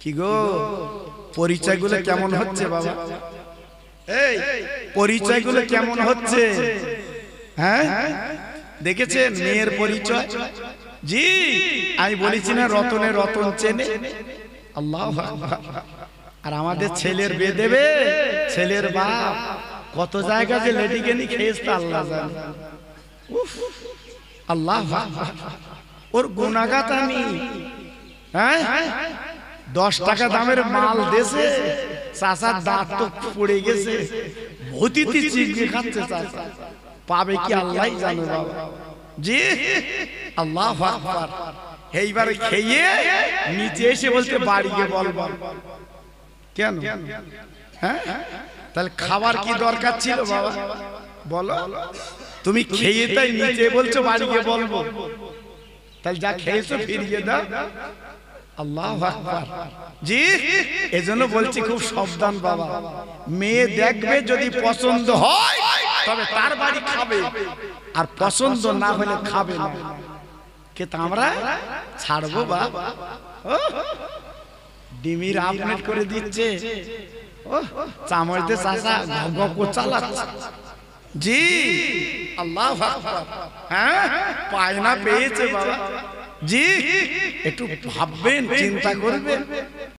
কি গো পরিচয়গুলো কেমন হচ্ছে বাবা? এই পরিচয়গুলো কেমন হচ্ছে? হ্যাঁ দেখেছেন মেয়ের পরিচয়? জি আমি বলেছি না রতনে রতন চেনে। আল্লাহু আকবার। আর আমাদের ছেলের বিয়ে দেবে, ছেলের বাপ কত জায়গা যে লেডিকেনি খেয়েছে আল্লাহ জানে। আল্লাহু আকবার। ওর গুনাহগার আমি হ্যাঁ 10 টাকা দামের মাল দেশে চাচার দাঁত তো পড়ে গেছে, অতিথি চিংড়ি খাচ্ছে চাচা, পাবে কি আল্লাহ জানে বাবা। জি আল্লাহু আকবার। এইবার খেয়ে নিচে এসে বলতে বাড়ি গিয়ে বলবো কেন? হ্যাঁ তাহলে খাবার কি দরকার ছিল বাবা বলো? তুমি খেয়ে তাই নিচে বলছো বাড়ি গিয়ে বলবো, তাহলে যা খেয়েছো ফিরিয়ে দাও। আল্লাহু আকবার। জি এজন্য বলছি খুব সাবধান বাবা। মেয়ে দেখবে যদি পছন্দ হয় তবে তার বাড়ি খাবে, আর পছন্দ না হলে খাবে না। কে আমরা ছাড়বো বাবা? ডিমির আপডেট করে দিচ্ছে, ও চামচতে চাচা গপ গপ করে চালাচ্ছে। জি আল্লাহু আকবার। হ্যাঁ পায়না পেয়েছে বাবা। জি একটু ভাববেন, চিন্তা করবেন।